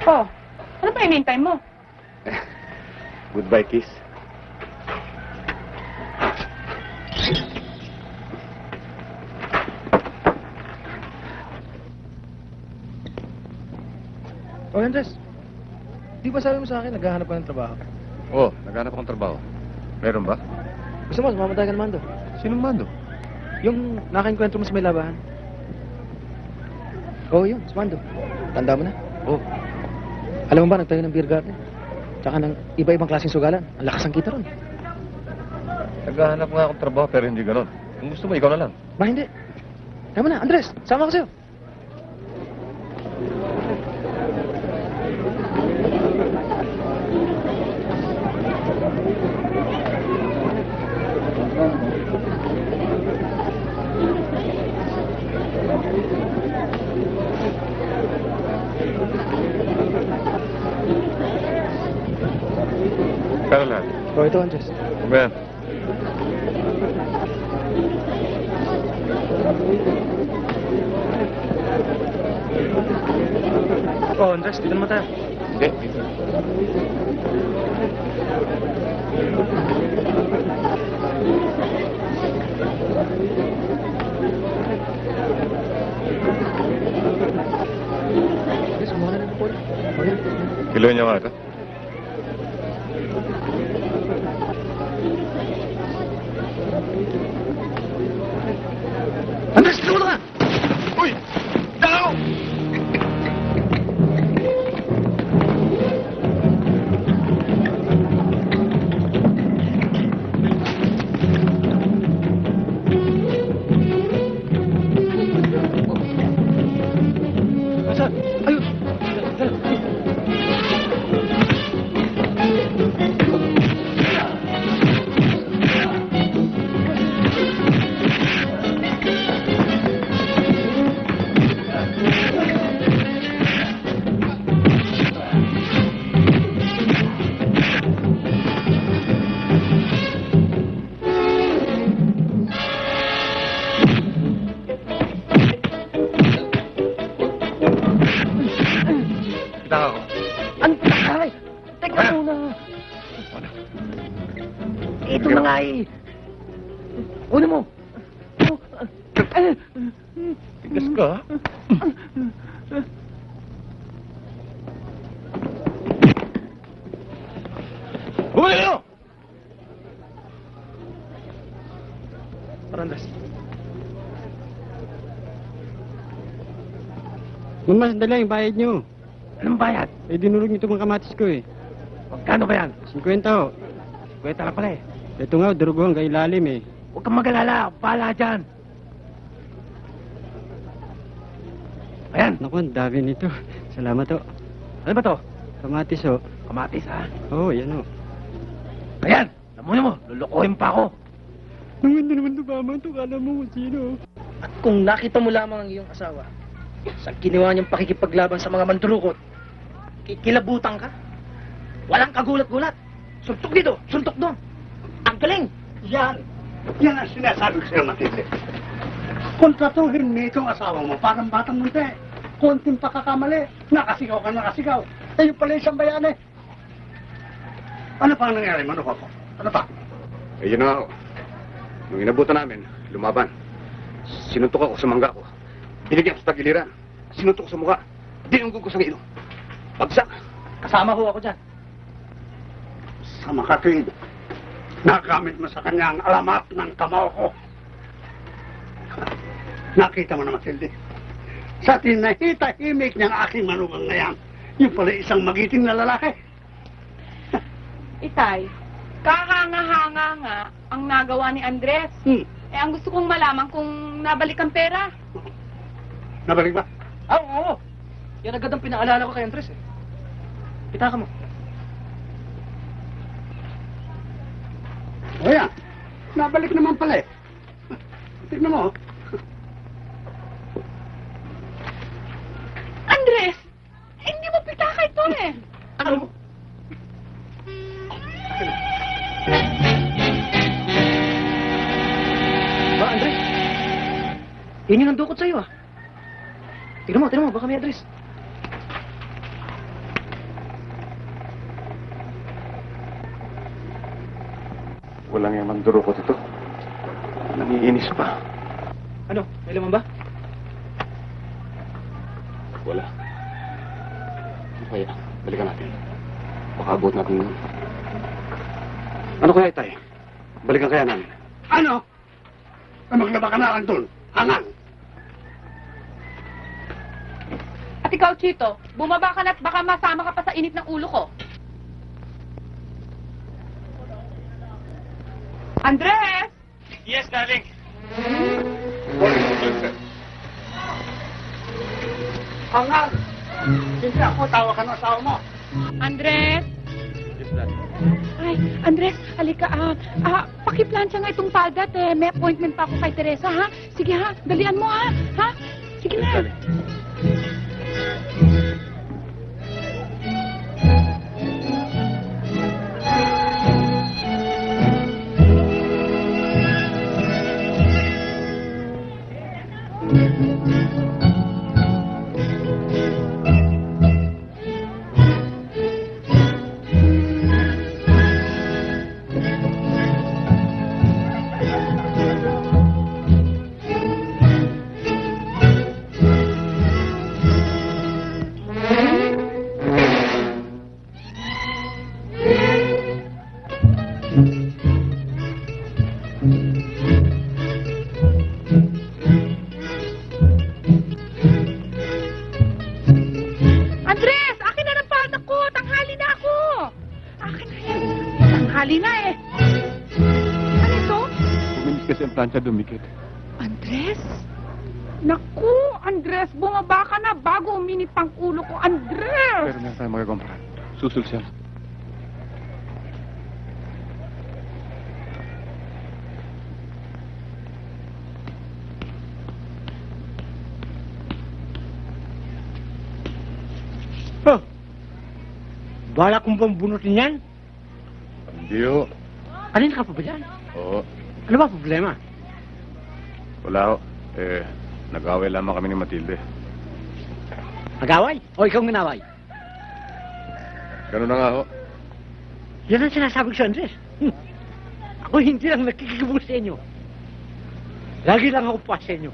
Oh, ano pa hinihintay mo? Goodbye, kiss. Oh, Andres. Di ba sabi mo sa akin, naghahanap ka ng trabaho? Oh, naghanap akong trabaho. Meron ba? Gusto mo, sumamatay ka ng mando. Sinong mando? Yung nakainkwentro mo sa may labahan. Oo, yun, si Mando. Tanda mo na. Oh, Alam mo ba, nagtayo ng beer garden? Tsaka ng iba-ibang klaseng sugalan. Ang lakas ang kita ron. naghahanap nga akong trabaho pero hindi ganon. Kung gusto mo, ikaw na lang. Ba, hindi. Tama na, Andres. Sama ko sa'yo. Kaya lahat. O, ito, Andres. Ano ba yan? Oh, Andres, dito naman tayo. Hindi, dito. Andres, kumuha na ng Paul. Okay. Kilo niya nga ito. Andres, tulungan ka! Uy! Dalaw! Nasaan? Ayun! Dala. Kita ako. Ang takay! Teka Ano? muna! Ano? Ito na nga eh! Una mo! Tigas ka, ha? Huli kayo! Tara, Andres. Mas dala yung bayad nyo. Anong bayad? Eh, dinulog nyo itong mga kamatis ko eh. Magkano ba yan? 50 ho. Kwenta lang pala eh. Ito nga, durugo hanggang ilalim eh. Huwag kang mag-alala. Bahala dyan. Ayan. Naku, ang dami nito. Salamat ho. Ano ba to? Kamatis ho. Kamatis ha? Oo, yan ho. Ayan. Lamunin mo. Lulukuhin pa ako. Nung hindi naman tumama ito, kala mo kung sino. At kung nakita mo lamang ang iyong asawa, sa ginawa niyang pakikipaglaban sa mga mandurukot, kikilabutan ka. Walang kagulat-gulat. Suntok dito, suntok doon. Ang galing! Yan! Yan ang sinasabi ko sa'yo, Matilde. Kontratuhin mo itong asawa mo, parang batang munti. Konting pagkakamali, nakasigaw ka, nakasigaw. Tayo pala isang bayani. Ano pa ang nangyari, Manoko ko? Ano pa? Eh, yun na nga ako. Nung inabutan namin, lumaban. Sinuntok ako sa mangga ko. Binigyan ko sa tagiliran. Sinuntok ko sa mukha. Dinunggog ko sa ilong. Bagsak. Kasama ho ako dyan. Sa makatwid, nagamit mo sa kanya ang alamat ng kamao ko. Nakita mo na, Matilde. Sa tinahitahimik niyang aking manugang na yan, yung pala isang magiting na lalaki. Itay, kahanga-hanga nga ang nagawa ni Andres. Ang gusto kong malaman kung nabalik ang pera. Nabalik ba? Oo. Yan agad ang pinaalala ko kay Andres eh. Kita ka mo. O yan. Nabalik naman pala eh. Tignan mo. Andres! Hindi mo pitaka ito eh. Ano? Ba, Andres? Yan yung nandukot sa'yo ah. Tignan mo, baka may Andres. Walang yung mandurukot ito. Nangiinis pa. Ano? May laman ba? Wala. Kaya, balikan natin. Baka abot natin yun. Ano kaya, Itay? Balikan kaya namin. Ano? Maglaba ka na lang doon. Hangang. At ikaw, Chito, bumaba ka na at baka masama ka pa sa init ng ulo ko. Andres! Yes, darling. Hangang. Hindi ako, tawa ka ng asawa mo. Andres! Yes, Dad. Ay, Andres, halika. Pakiplansya nga itong paldat eh. May appointment pa ako kay Teresa, ha? Sige ha, dalian mo ha. Ha? Sige Yes, na. darling. Andres, akin na ng palda ko. Tanghali na ako. Akin na yan. Tanghali na eh. Ano ito? Puminis kasi ang plancha dumikit. Andres? Naku, Andres, bumaba ka na bago uminit pang ulo ko. Andres! Pero meron tayong magagampara. Susul siya. Bala kong bang bunutin yan? Hindi ho. Kanina ka pa ba dyan? Oo. Ano ba problema? Wala ho. Nag-away lamang kami ni Matilde. Nag-away? O ikaw nganaway? Ganun na nga ho. Yan ang sinasabi ko sa Andres. Ako hindi lang nakikibus sa inyo. Lagi lang ako pa sa inyo.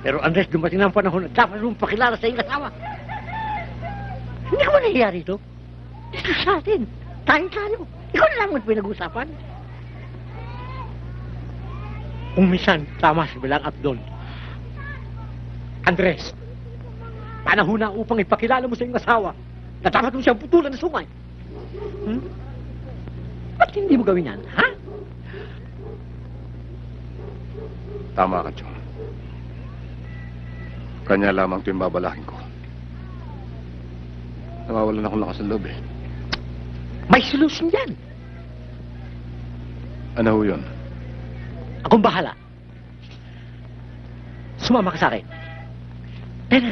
Pero Andres, dumating na ang panahon na dapat mong pakilala sa iyong asawa. Hindi ka ba nangyayari ito? Ito sa atin. Tayo. Ikaw na lang ang pinag-usapan. Kung minsan, tama si Bilang at Don. Andres, panahon na upang ipakilala mo sa iyong asawa na dapat mo siyang putulan na sungay. Ba't hindi mo gawin yan, ha? Tama ka, Chong. Kanya lamang ito yung babalakin ko. Nawawalan akong lakas ng loob eh. May solusyon yan. Ano ho yun? Akong bahala. Sumama ka sa akin. Tena.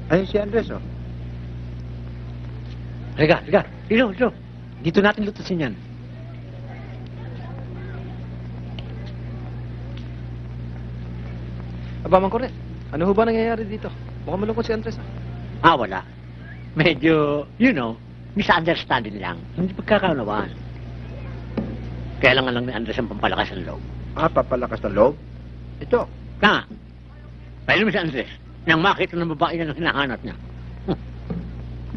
Ayun si Andres, oh. Liga. Dito. Dito natin lutusin yan. Aba, Mang Cornet, ano ho ba nangyayari dito? Mukhang malungkot si Andres. Wala. Medyo, misunderstanding lang. Hindi pagkakaunawaan. Kailangan lang ni Andres ang pampalakas ng loob. Papalakas ng loob? Ito. Nga. Pwede mo si Andres nang makita ng babae na hinahanap niya.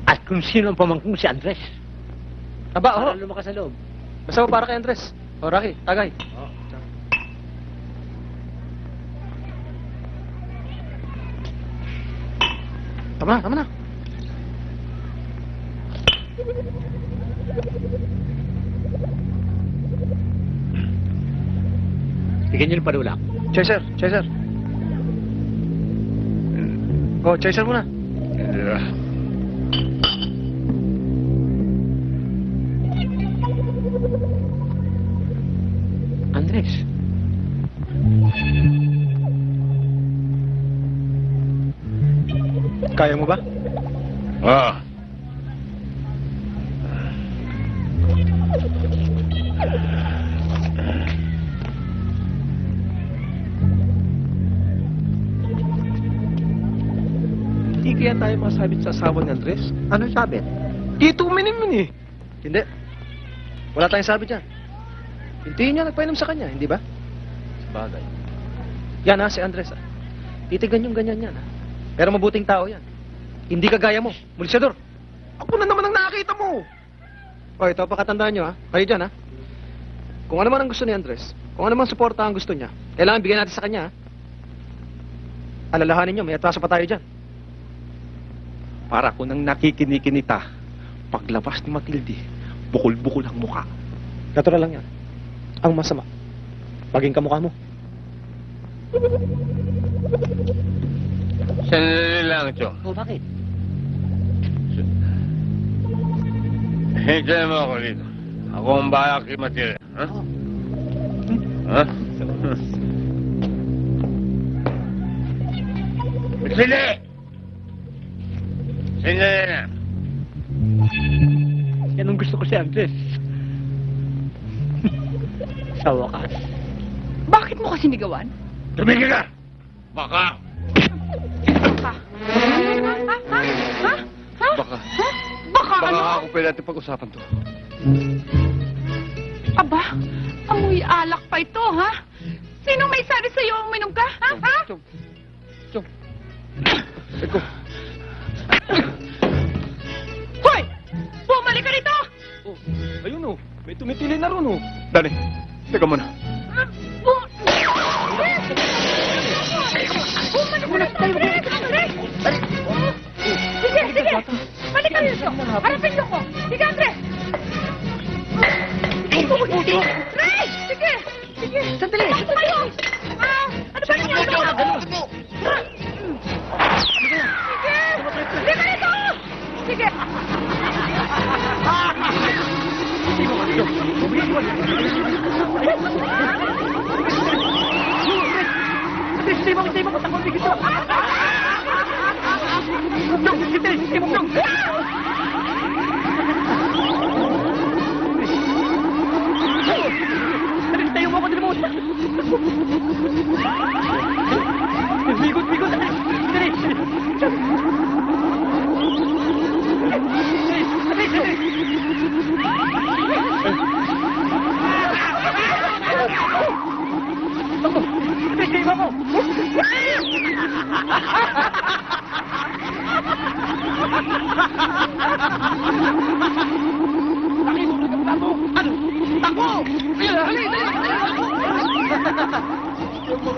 At kung sino ang pamangkong si Andres. Aba, Para lumakas sa loob. Basta para kay Andres. O, Rocky, tagay. Tama na. Bigyan niyo ng padulak. Chaser, chaser. Oh, chaser muna. Andres. Kaya mo ba? Ah. Hindi kaya tayo masabit sa asawa ni Andres? Ano sabi? Dito uminim yun eh. Hindi. Wala tayong sabi dyan. Hintayin niya nagpainom sa kanya, hindi ba? Sabagay. Yan ha, si Andres ha. Titigan yung ganyan yan ha. Pero mabuting tao yan. Hindi kagaya mo, mulisyador. Ako na naman ang nakakita mo. O, ito, pakatandaan nyo ha. Kayo dyan ha. Kung ano man ang gusto ni Andres, kung ano man suporta ang gusto niya, kailangan bigyan natin sa kanya ha. Alalahanin nyo, may atraso pa tayo dyan. Para ko nang nakikinikinita, paglabas ni Matilde, bukol-bukol ang muka. Natural lang yan. Ang masama, maging kamukha mo. Sandali lang, Chong. Oh, bakit? Hintayin mo ako dito. Ako ang bahala kay Matilda. Ha? Ha? Matilda! Sandali na. Yan ang gusto ko si Andres. Sa wakas. Bakit mo kasi nigawan? Tumigil ka! Baka! Ha? Ha? Ha? Ha? Ha? Baka. Ha? Baka ano? Baka ako pwede natin pag-usapan to. Aba, amoy alak pa ito, ha? Sinong may sabi sa'yo uminom ka? Ha? Ha? Chong. Chong. Eko. Hoy! Bumalik ka rito! Oh, ayun oh, may tumitili na ron oh. Dani, teka muna. Bumalik ka rito! Sige, sige! Balik ka rito! Harapin niyo ko! Sige, Andres! Ray! Sige! Sige! Sandali! Ano ba nangyari? Sige! Sige ka rito! Sige!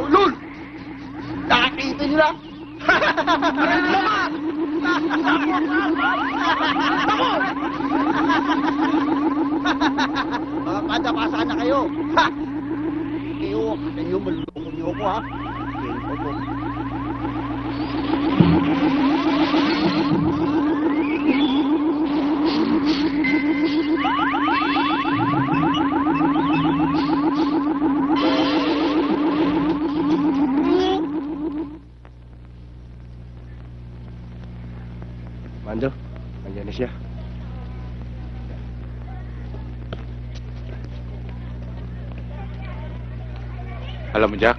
Lul! Nakakita nyo lang! Mga padapasa na kayo! Ha! Kayo, akala nyo malulungon nyo ako ha? Kayo po. Mando, nandiyan na siya. Alam mo, Jack,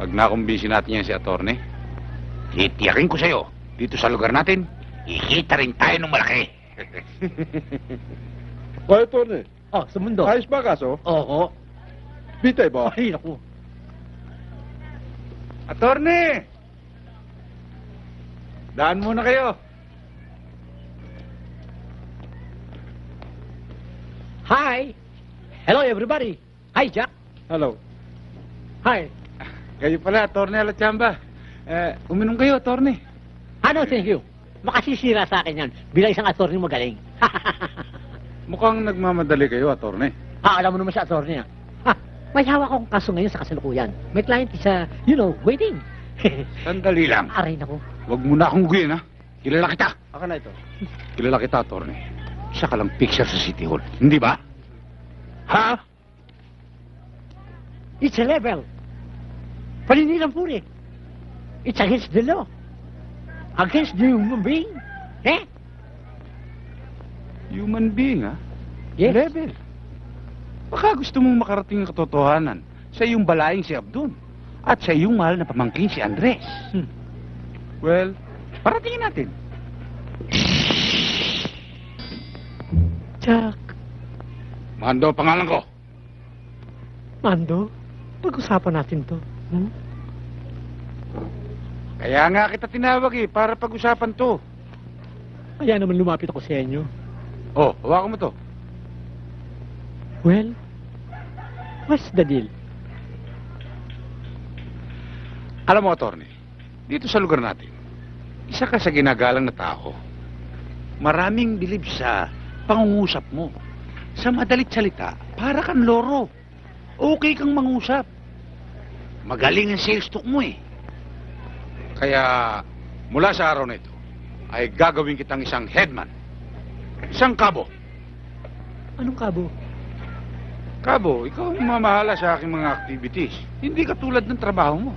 pag nakumbinsi natin yan si Attorney, titiyakin ko sa'yo, dito sa lugar natin, ikita rin tayo ng malaki. Hoy, Tony. Oh, sa mundo. Ayos ba kaso? Oo. Bitay ba? Ay, naku. Attorney! Daan muna kayo. Hi! Hello, everybody. Hi, Jack. Hello. Hi. Kayo pala, Attorney Alachamba. Uminom kayo, Attorney. Ano, thank you. Makasisira sa akin yan bilang isang attorney magaling. Mukhang nagmamadali kayo, attorney. Alam mo naman siya, attorney, ah. May hawak akong kaso ngayon sa kasalukuyan. May client is, waiting. Sandali lang. Aray na ko. Huwag mo na akong guyin, ha? Kilala kita. Ako na ito. Kilala kita, attorney. Isa ka lang fixer sa City Hall. Hindi ba? Ha? It's a level. Paninirang puri. It's against the law. Against the human being. Eh? Human being, ha? Yes. Level. Baka gusto mong makarating ang katotohanan sa iyong balayeng si Abdon at sa iyong mahal na pamangkin si Andres. Well, paratingin natin. Jack. Mando, pangalan ko. Mando, pag-usapan natin to. Kaya nga kita tinawag para pag-usapan to. Kaya naman lumapit ako sa inyo. Oh, hawakan mo to. Well, what's the deal? Alam mo, attorney, dito sa lugar natin, isa ka sa ginagalang na tao. Maraming bilib sa pangungusap mo. Sa madalit salita, para kang loro. Okay kang mangusap. Magaling ang sales talk mo eh. Kaya, mula sa araw na ito, ay gagawin kitang isang headman. Isang kabo. Anong kabo? Kabo, ikaw ang mamahala sa aking mga activities. Hindi katulad ng trabaho mo.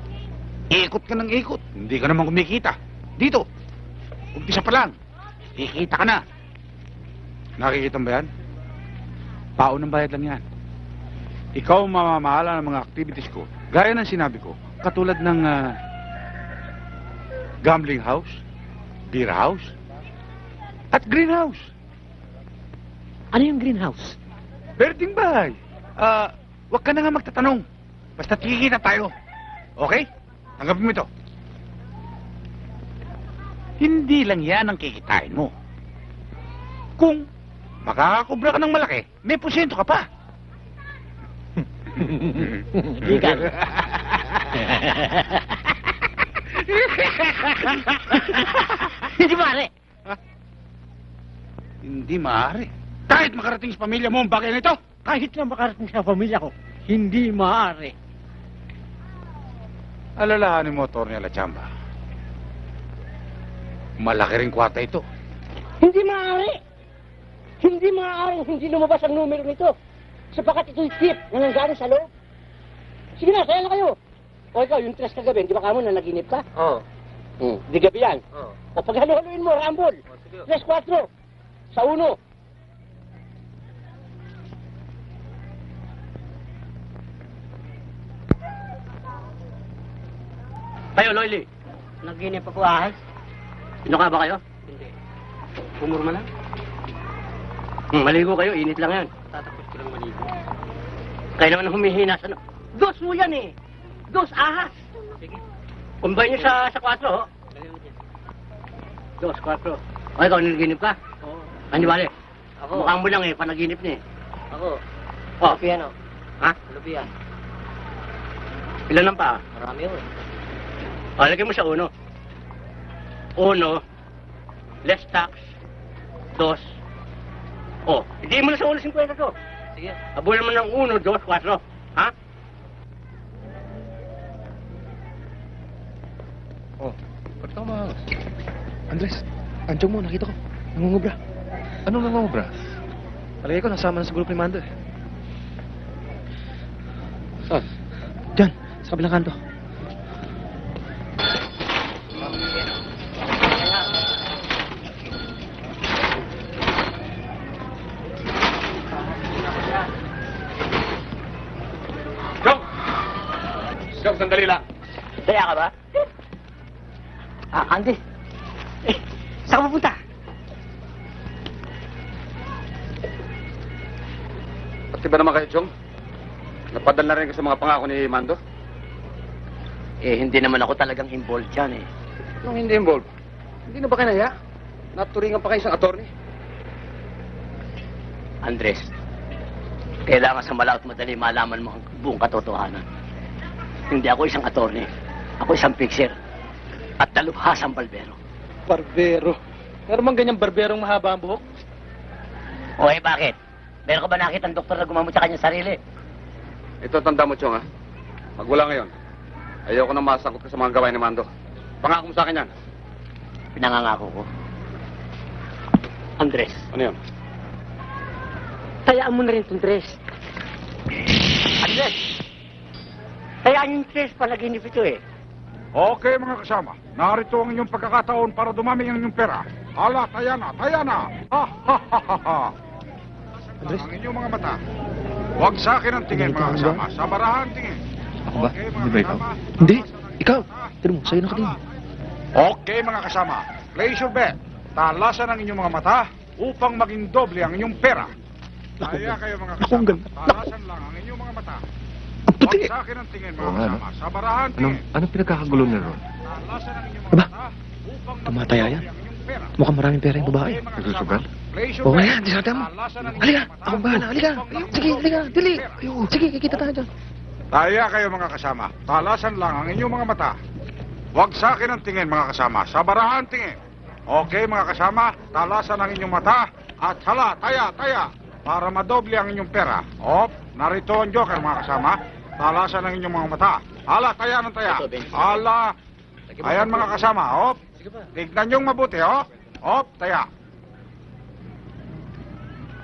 Ikot ka ng ikot. Hindi ka naman kumikita. Dito, umpisa pa lang. Kikita ka na. Nakikita mo ba yan? Paon ng bayad lang yan. Ikaw ang mamamahala ng mga activities ko. Gaya ng sinabi ko, katulad ng gambling house, beer house, at greenhouse. Ano yung greenhouse? Berding bahay. Huwag ka na nga magtatanong. Basta kikita tayo. Okay? Tanggapin mo ito. Hindi lang yan ang kikitain mo. Kung makakakubra ka ng malaki, may porsyento ka pa. Ikan. Hindi maaari. Hindi maaari. Kahit makarating sa pamilya mo ang bagay na ito. Kahit na makarating sa pamilya ko, hindi maaari. Alalahanin mo, Atty. Alachamba. Malaki rin kwata ito. Hindi maaari. Hindi maaari hindi lumabas ang numero nito. Sapagat ito'y tip na nanggaling sa loob. Sige na, saya na kayo. O ikaw, yung 3 kagabi, di ba kamo na naginip ka? Oo. Di gabi yan. Oo. O paghalo-haluin mo, rambol. 3-4. Sa 1. Kayo, Loily. Naginip ako ahas. Inuka ba kayo? Hindi. Pumurma lang. Maligo kayo, init lang yan. Tatapos ko lang maligo. Kayo naman humihina sa... Dos mo yan eh. Dos ahas. Sige. Kumbay niyo sa 4, ho. 2, 4. O, ikaw, nanaginip ka? Oo. Ano bale? Ako. Mukhang mo lang eh, panaginip niya eh. Ako. Oh. Lupian, o. Ha? Lupian. Ilan lang pa? Marami ho eh. O, lagay mo sa 1. 1, less tax, 2. Oh, hindi mo na sa 1.50 to. Sige. Abulan mo ng 1, 2, 4. Ha? Oh, ba't ka umahangas? Andres, andiyan mo, nakita ko. Nangungubra. Anong nangungubra? Palagay ko, nasama na sa grupo ni Mando eh. Saan? Diyan, sa kabilang kanto. Jok, sandali lang. Kaya ka ba? Andy. Saan ka pupunta? Pati ba naman kayo, Chong? Napadal na rin ka sa mga pangako ni Mando? Hindi naman ako talagang involved dyan eh. Anong hindi involved? Hindi na ba kinaya? Naturingan pa kayo isang attorney? Andres, kailangan sa malaot madali malaman mo ang buong katotohanan. Hindi ako isang attorney. Ako isang fixer. At talubhasang barbero. Barbero? Meron mang ganyang barberong mahaba ang buhok? O bakit? Meron ka ba nakita ang doktor na gumamot sa kanyang sarili? Ito, tanda mo, Chong, ha? Magmula ngayon. Ayoko nang masangkot ka sa mga gawain ni Mando. Pangako mo sa akin yan. Pinangangako ko. Andres, Ano yun? tayaan mo na rin itong Tres. Andres! Tayaan yung Tres panaginip ito eh. Okay mga kasama, narito ang inyong pagkakataon para dumami ang inyong pera. Hala, taya na, taya na! Ha ha ha ha ha! Andres? Ang inyong mga mata. Huwag sa akin ang tingin mga kasama, sa barahan tingin. Ako ba? Okay, Hindi ba ikaw? kasama, Hindi, talasan ang ikaw. inyong mata. Tignan mo, sa'yo nakatingin. Okay mga kasama, place your bet. Talasan ang inyong mga mata upang maging doble ang inyong pera. Kaya kayo mga Naku, ang kasama, ganda. talasan lang ang inyong mga mata. Ang puti Huwag eh. sa akin ang tingin mga Oo nga, no? kasama, sa barahan tingin. Anong pinagkakagulo na ron? Talasan ang inyong Aba, mga mata upang tumataya maging yan. doble ang inyong pera. Mukhang maraming pera yung babae. Okay, mga Nagsusugal? kasama, place your Oo bet. yan, disartan mo. Talasan ang Halika, inyong mata akong bahala. Halika. upang maging Sige, doble halika. ang Dali. inyong pera. Ayun, sige, kikita tayo dyan. Taya kayo mga kasama. Talasan lang ang inyong mga mata. Huwag sa akin ang tingin mga kasama. Sa barahan tingin. Okay mga kasama, talasan ang inyong mata. At hala, taya, taya. Para madoble ang inyong pera. Op, narito ang joker mga kasama. Talasan ang inyong mga mata. Hala, taya ng taya. Hala. Ayan mga kasama, op. Tignan niyong mabuti, oh. Op, taya.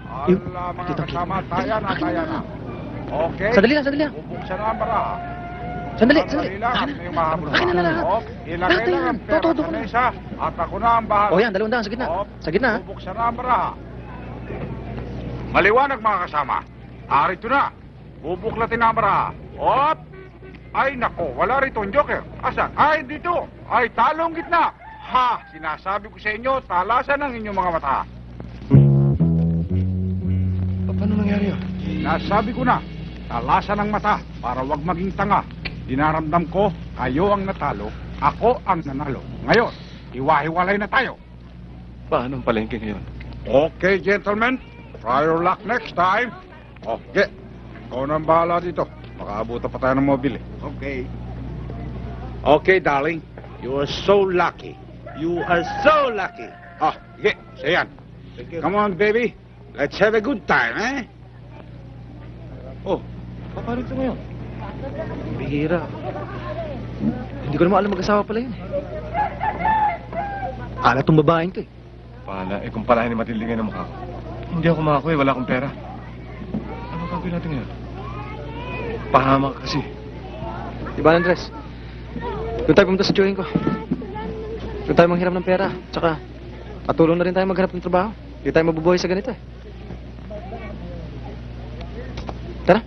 Hala mga kasama, taya na, taya na. Okay. Sandali lang, sandali lang. Bubuksan na ang baraha. Sandali, Sandali sandali. lang, Akin ano na. yung mahabol Akin na lahat. Op, ilagay Lahat na lang yan. ang pera Todo sa ko na. mesa at ako na ang bahala. O yan, 200 sa gitna. Op, Sa gitna. ha? bubuksan na ang baraha. Maliwanag mga kasama. Arito na. Bubuklatin na ang baraha. Op! Ay nako, wala rito ang joker. Asan? Ay, dito. Ay, talong gitna. Ha! Sinasabi ko sa inyo, talasan ang inyong mga mata. Paano nangyari yun? Nasabi ko na, talasan ang mata para wag maging tanga. Dinaramdam ko, kayo ang natalo, ako ang nanalo. Ngayon, hiwa-hiwalay na tayo. Paano ang palengke ngayon? Okay, gentlemen. Try your luck next time. Okay. Ikaw na ang bahala dito. Makaabutan pa tayo ng mobile. Okay. Okay, darling. You are so lucky. You are so lucky. Ah, sige. Siyan. Come on, baby. Let's have a good time, eh? Oh, paano ito ngayon? Bihira. Hindi ko naman alam mag-asawa pala yun. Alat tong babaeng to eh. Paala, kung palahin ni Matilde ngayon ang mukha ko. Hindi ako makakuha, wala akong pera. Ano gagawin natin ngayon? Pahamak kasi. Diba, Andres? Doon tayo pumunta sa tiyuhin ko. Doon tayo manghiram ng pera. Tsaka, patulong na rin tayo maghanap ng trabaho. Hindi tayo mabubuhay sa ganito eh. Tara.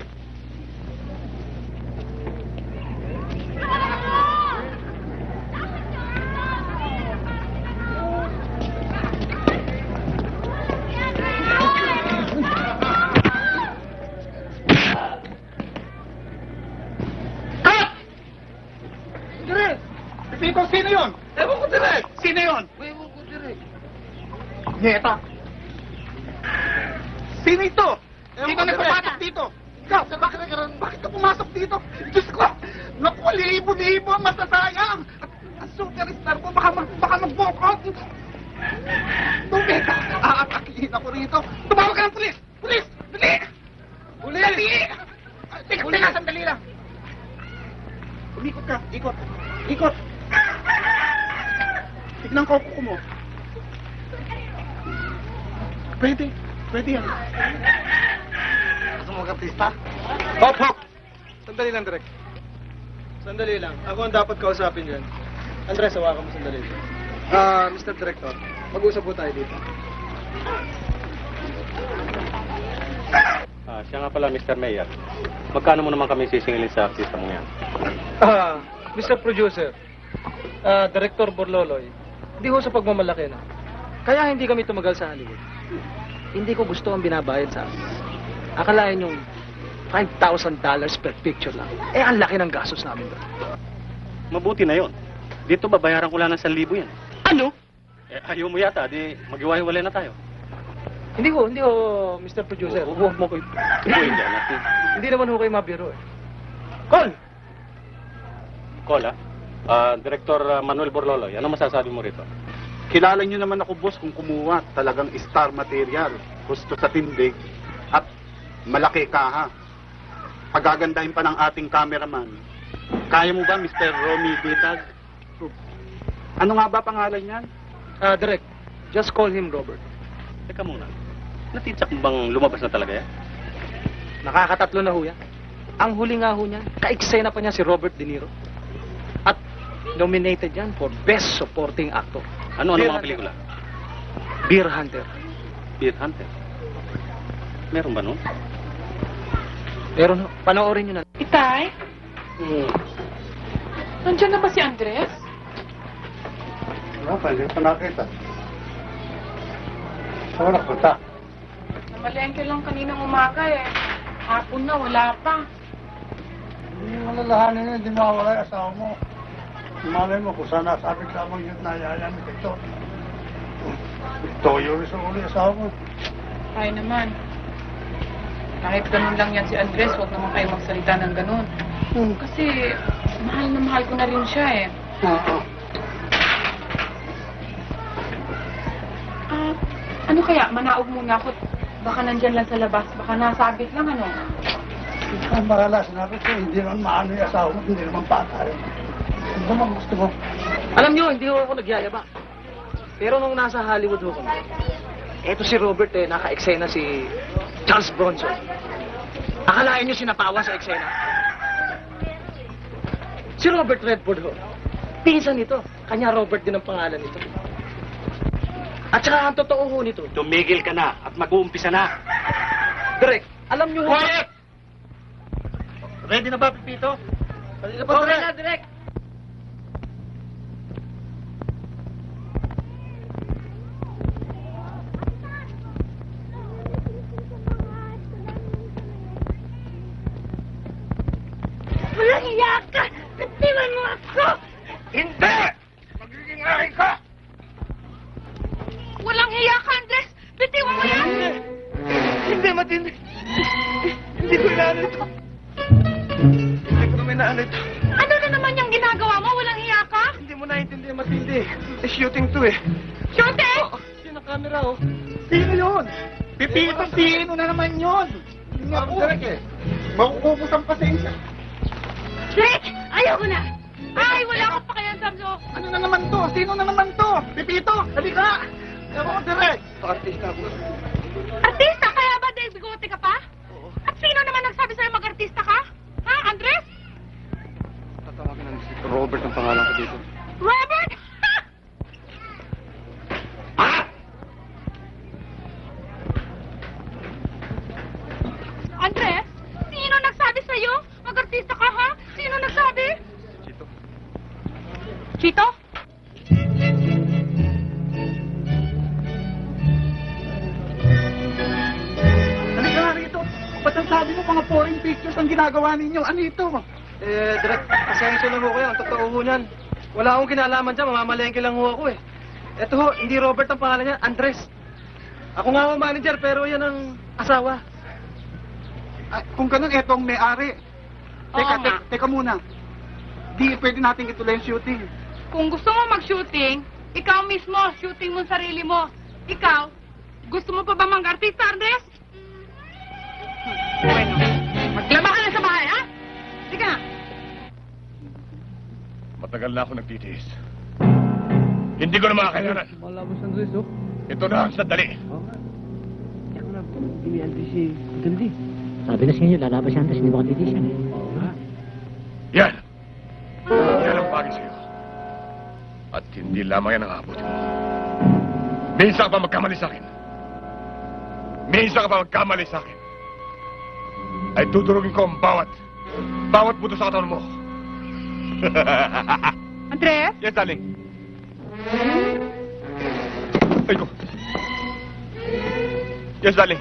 Pipito, sino yun? Ewan ko dire. Sino yun? Ewan ko dire. Nyeta. Sino ito? Sino nagpapatak dito? Ikaw, bakit ka pumasok dito? Diyos ko, naku, libo-libo ang masasayang. At ang superstar ko, baka mag-walk out. Tubig, aatakihin ako rito. Tumawag ka ng pulis! Pulis! Dali! Pulis! Dali! Teka, sandali lang. Umikot ka, ikot. Ikot. Tignan ko kuko mo. Pwede. Pwede yan. Gusto mo mag-artista? Hop, hop! Sandali lang, Direk. Sandali lang. Ako ang dapat kausapin dyan. Andres, hawakan mo sandali. Mr. Director, mag-usap po tayo dito. Siya nga pala, Mr. Mayor. Magkano mo naman kami sisingilin sa artista mo yan? Mr. Producer, Director Borloloy, hindi ho sa pagmamalaki na. Kaya hindi kami tumagal sa Hollywood. Hindi ko gusto ang binabayad sa akin. Akalain yung $5,000 per picture lang. Eh, ang laki ng gastos namin doon. Mabuti na yon. Dito babayaran ko lang ng 1,000 yan. Ano? Eh, ayaw mo yata, di maghiwa-hiwalay na tayo. Hindi ho, Mr. Producer. Huwag mo ko ipuin dyan. Hindi naman ho kayo mabiro eh. Call! Kola, Director Manuel Borloloy, ano masasabi mo rito? Kilala niyo naman ako, boss, kung kumuha. Talagang star material. gusto sa tindig, at malaki ka, ha? Pagagandahin pa ng ating cameraman. Kaya mo ba, Mr. Romy Bitag? Ano nga ba pangalan niyan? Direk, just call him Robert. Teka muna. Natitsak mo bang lumabas na talaga yan? Nakakatatlo na ho yan. Ang huli nga ho niyan, ka-eksena pa niya si Robert De Niro. At nominated yan for Best Supporting Actor. Ano Beer mga Hunter. pelikula? Beer Hunter. Beer Hunter. Meron ba nun? Pero no, panoorin niyo na. Itay, nandiyan na ba si Andres? Wala pa, hindi pa nakita. Saan na punta? Namalengke lang kaninang umaga eh. Hapon na, wala pa. Hindi mo lalahanin na, hindi mawala yung asawa mo. Malay mo kung saan nasabit lamang yun na yayan ito. Toyo rin sa uli asawa mo. Ay naman. Kahit ganun lang yan si Andres, huwag naman kayo magsalita ng ganun. Kasi mahal na mahal ko na rin siya eh. Oo. Ano kaya, manaog muna ako. Baka nandyan lang sa labas, baka nasabit lang ano. Hindi ka marala, sinabi ko, hindi naman maano yung asawa mo, hindi naman patay. Ano naman gusto mo? Alam niyo, hindi ho ako nagyayaba. Pero nung nasa Hollywood ho kami, eto si Robert naka-eksena si Charles Bronson. Akalain niyo sinapawa sa eksena? Si Robert Redford ho. Pinsan nito. Kanya Robert din ang pangalan nito. At saka ang totoo ho nito. Tumigil ka na at mag-uumpisa na. Direk, alam niyo ho... Quiet! Ready na ba, Pipito? Ready na ba, Okay na, Direk. Walang iya ka! Bitiwan mo ako! Hindi! Magiging akin ka! Walang hiya ka, Andres! Bitiwan mo yan! Hindi, matindi. Hindi ko inaano ito. Hindi ko naman inaano ito. Ano na naman yung ginagawa mo? Walang hiya ka? Hindi mo naiintindihan, matindi. Shooting to eh. Shooting! Sino camera oh? Sino yun? Pipitong sino na naman yun? Naku, makukubos ang pasensya. Rick! Ayaw ko na! Ay, wala akong pakialam, Samso! Ano na naman to? Sino na naman to? Pipito, halika! Ewan ko, direct. Artista ako. Artista? Kaya ba dahil bigote ka pa? At sino naman nagsabi sa'yo mag-artista ka? Ha, Andres? Tatawagan ng si Robert ang pangalan ko dito. Robert? Andres? Sino nagsabi sa'yo? Mag-artista ka, ha? Sino nagsabi? Chito. Chito? Halika nga rito. Ba't ang sabi mo mga foreign pictures ang ginagawa ninyo? Ano ito? Direk, pasensya na ho kayo. Ang totoo ho niyan. Wala akong kinalaman dyan. Mamamalengke lang ho ako eh. Eto ho, hindi Robert ang pangalan niya. Andres. Ako nga ho manager, pero yan ang asawa. Kung ganun, eto ang may-ari. Teka muna. Di pwede natin ituloy yung shooting. Kung gusto mo mag-shooting, ikaw mismo, shooting mo sarili mo. Ikaw, gusto mo pa ba mag-artista, Andres? Bueno, maglaba ka na sa bahay, ha? Sige na. Matagal na ako nagtitiis. Hindi ko na makakailangan. Malabas Andres oh. Ito na ang sandali. Ako na, hindi Andres si Matilde. Sabi na sa inyo, lalabas si Andres, hindi mo katitisan eh. Yan. Yan ang bagay sa'yo. At hindi lamang yan ang aabutin mo. Minsan ka pa magkamali sa akin. Minsan ka pa magkamali sa akin. Ay tudurugin ko ang bawat buto sa katawan mo. Andres? Yes, darling. Ay ko. Yes, darling.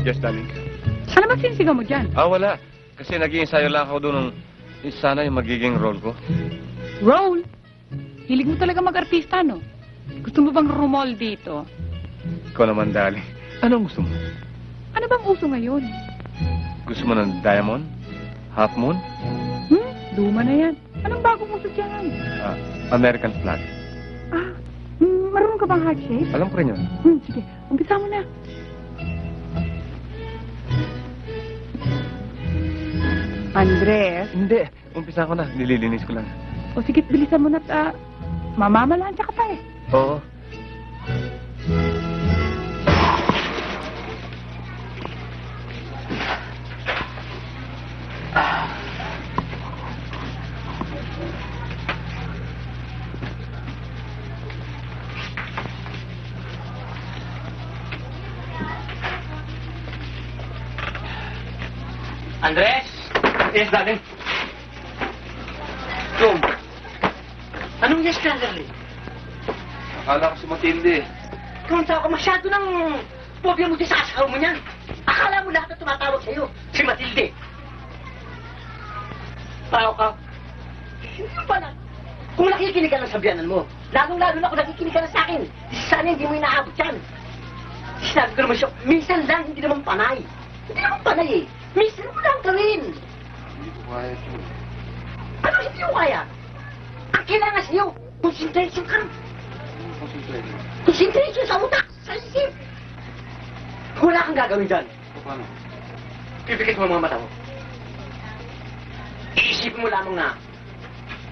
Yes, darling. Ano ba sinisigaw mo dyan? Wala. Kasi nag-iensayo lang ako doon ng sana yung magiging role ko. Roll? Hilig mo talaga mag-artista, no? Gusto mo bang rumol dito? Ikaw naman, darling. Anong gusto mo? Ano bang uso ngayon? Gusto mo ng diamond? Half moon? Luma na yan. Anong bagong uso dyan? American flag. Marunong ka bang heart shape? Alam ko rin yun. Sige, umpisa mo na. Andres. Hindi. Umpisa ko na. Nililinis ko lang. O sige, bilisan mo na at mamamalansya ka pa eh. Oo. Andres? Yes, darling. Tom. Anong yes, darling? Akala ko si Matilde. Kung tao ka masyado ng pobya mo din sa asawa mo niyan. Akala mo lahat na tumatawag sa'yo, si Matilde. Tao ka. Hindi pala. Kung nakikinig ka ng sabihanan mo, lalong-lalo na kung nakikinig ka na sa akin, sana hindi mo inaabot yan. Sinabi ko naman siya, minsan lang, hindi naman panay. Hindi naman panay eh. Minsan mo lang gawin. Hindi ko kaya ito. Ano hindi mo kaya? Ang kailangan sa'yo, concentration ka. Concentrate. Concentration sa utak, sa isip. Wala kang gagawin dyan. Paano? Pipikit mo ang mga mata mo. Iisipin mo lamang na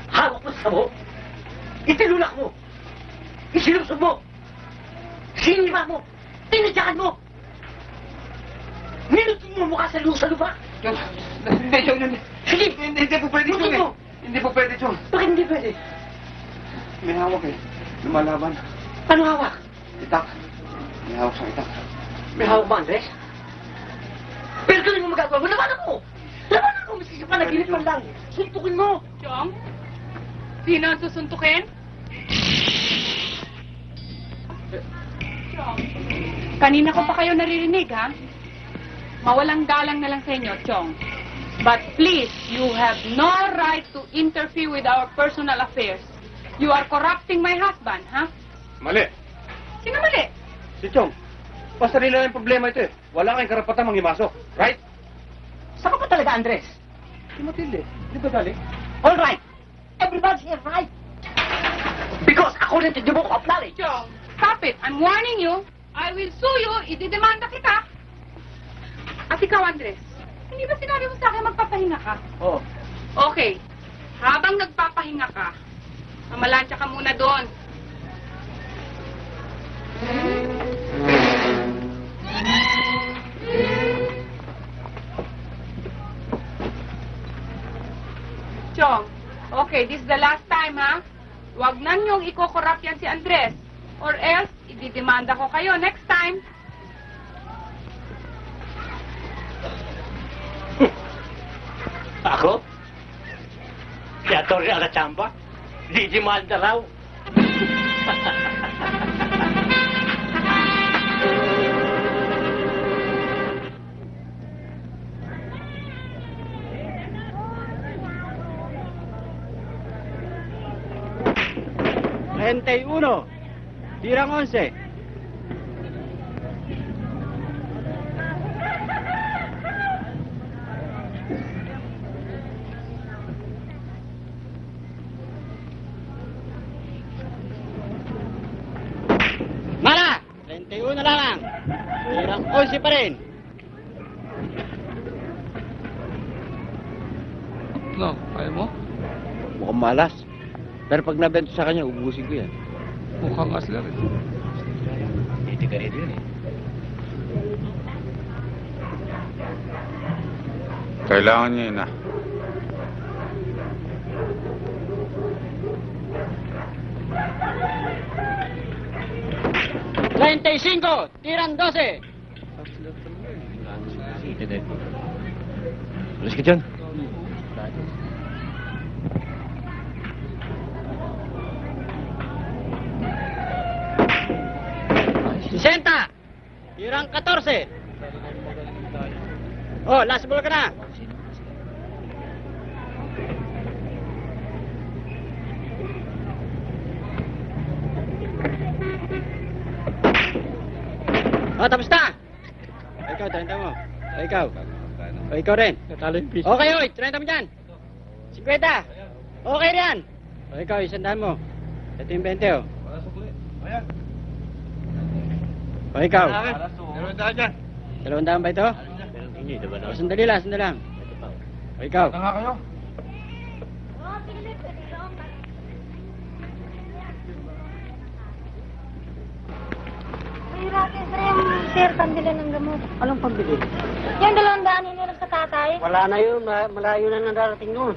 hawak mo sa mo, itinulak mo, isinusog mo, sinima mo, tinadyakan mo, nilutin mo mukha sa lupa. Hindi, Chong. Sige! Hindi po pwede, Chong. Lutin mo! Hindi po pwede, Chong. Bakit hindi pwede? May hawak eh. Lumalaban. Ano hawak? Itak. May hawak sa itak. May hawak ba, Andres? Pero ganun mo magagawa mo. Labanan mo! Labanan mo! Maski sa panaginip man lang. Suntukin mo! Chong? Sino ang susuntukin? Chong. Kanina ko pa kayo naririnig, ha? Mawalang galang na lang sa inyo, Chong. But please, you have no right to interfere with our personal affairs. You are corrupting my husband, ha? Mali. Sino mali? Si Chong. Basta nila yung problema ito eh. Wala kayong karapatang mangimasok. Right? Saan ka pa talaga, Andres? Si Matilde. Di ba, Dali? All right. Everybody's here, right? Because according to the book of knowledge. Chong, stop it. I'm warning you. I will sue you. Ididemanda kita. At ikaw, Andres, hindi ba sinabi mo sa akin magpapahinga ka? Oo. Okay. Habang nagpapahinga ka, mamalansya ka muna doon. Chong, okay, this is the last time, ha? Huwag na niyong iko-corrupt yan si Andres. Or else, ididemanda ko kayo next time. Ako? Si Atty. Agachamba? Didimanda raw. Tirang 11. Mala! 31 na lang. Tirang 11 pa rin. No, kaya mo? Mukhang malas. Pero pag nabento sa kanya, ubusin ko yan. Mukhang aslar eh. Hindi ka rin yun eh. Kailangan niya yun ah. Tirang 12. Alas ka dyan. Senta! Tirang 14. Oh, last ball ka na. Oh, tapos na. Ikaw, 30 mo. Ikaw. Ikaw rin. Okay, oy, 30 mo dyan. 50. Okay riyan. Ikaw, 100 mo. Ito yung 20, oh. O ikaw? Meron tayo dyan. 200 ba ito? O, sandali lang, sandali lang. O ikaw? nga kayo. Mahiratin sa yung sir, pambili ng gamot. Anong pambili? Yung 200 nila sa tatay. Wala na yun. Malayo na nang darating noon.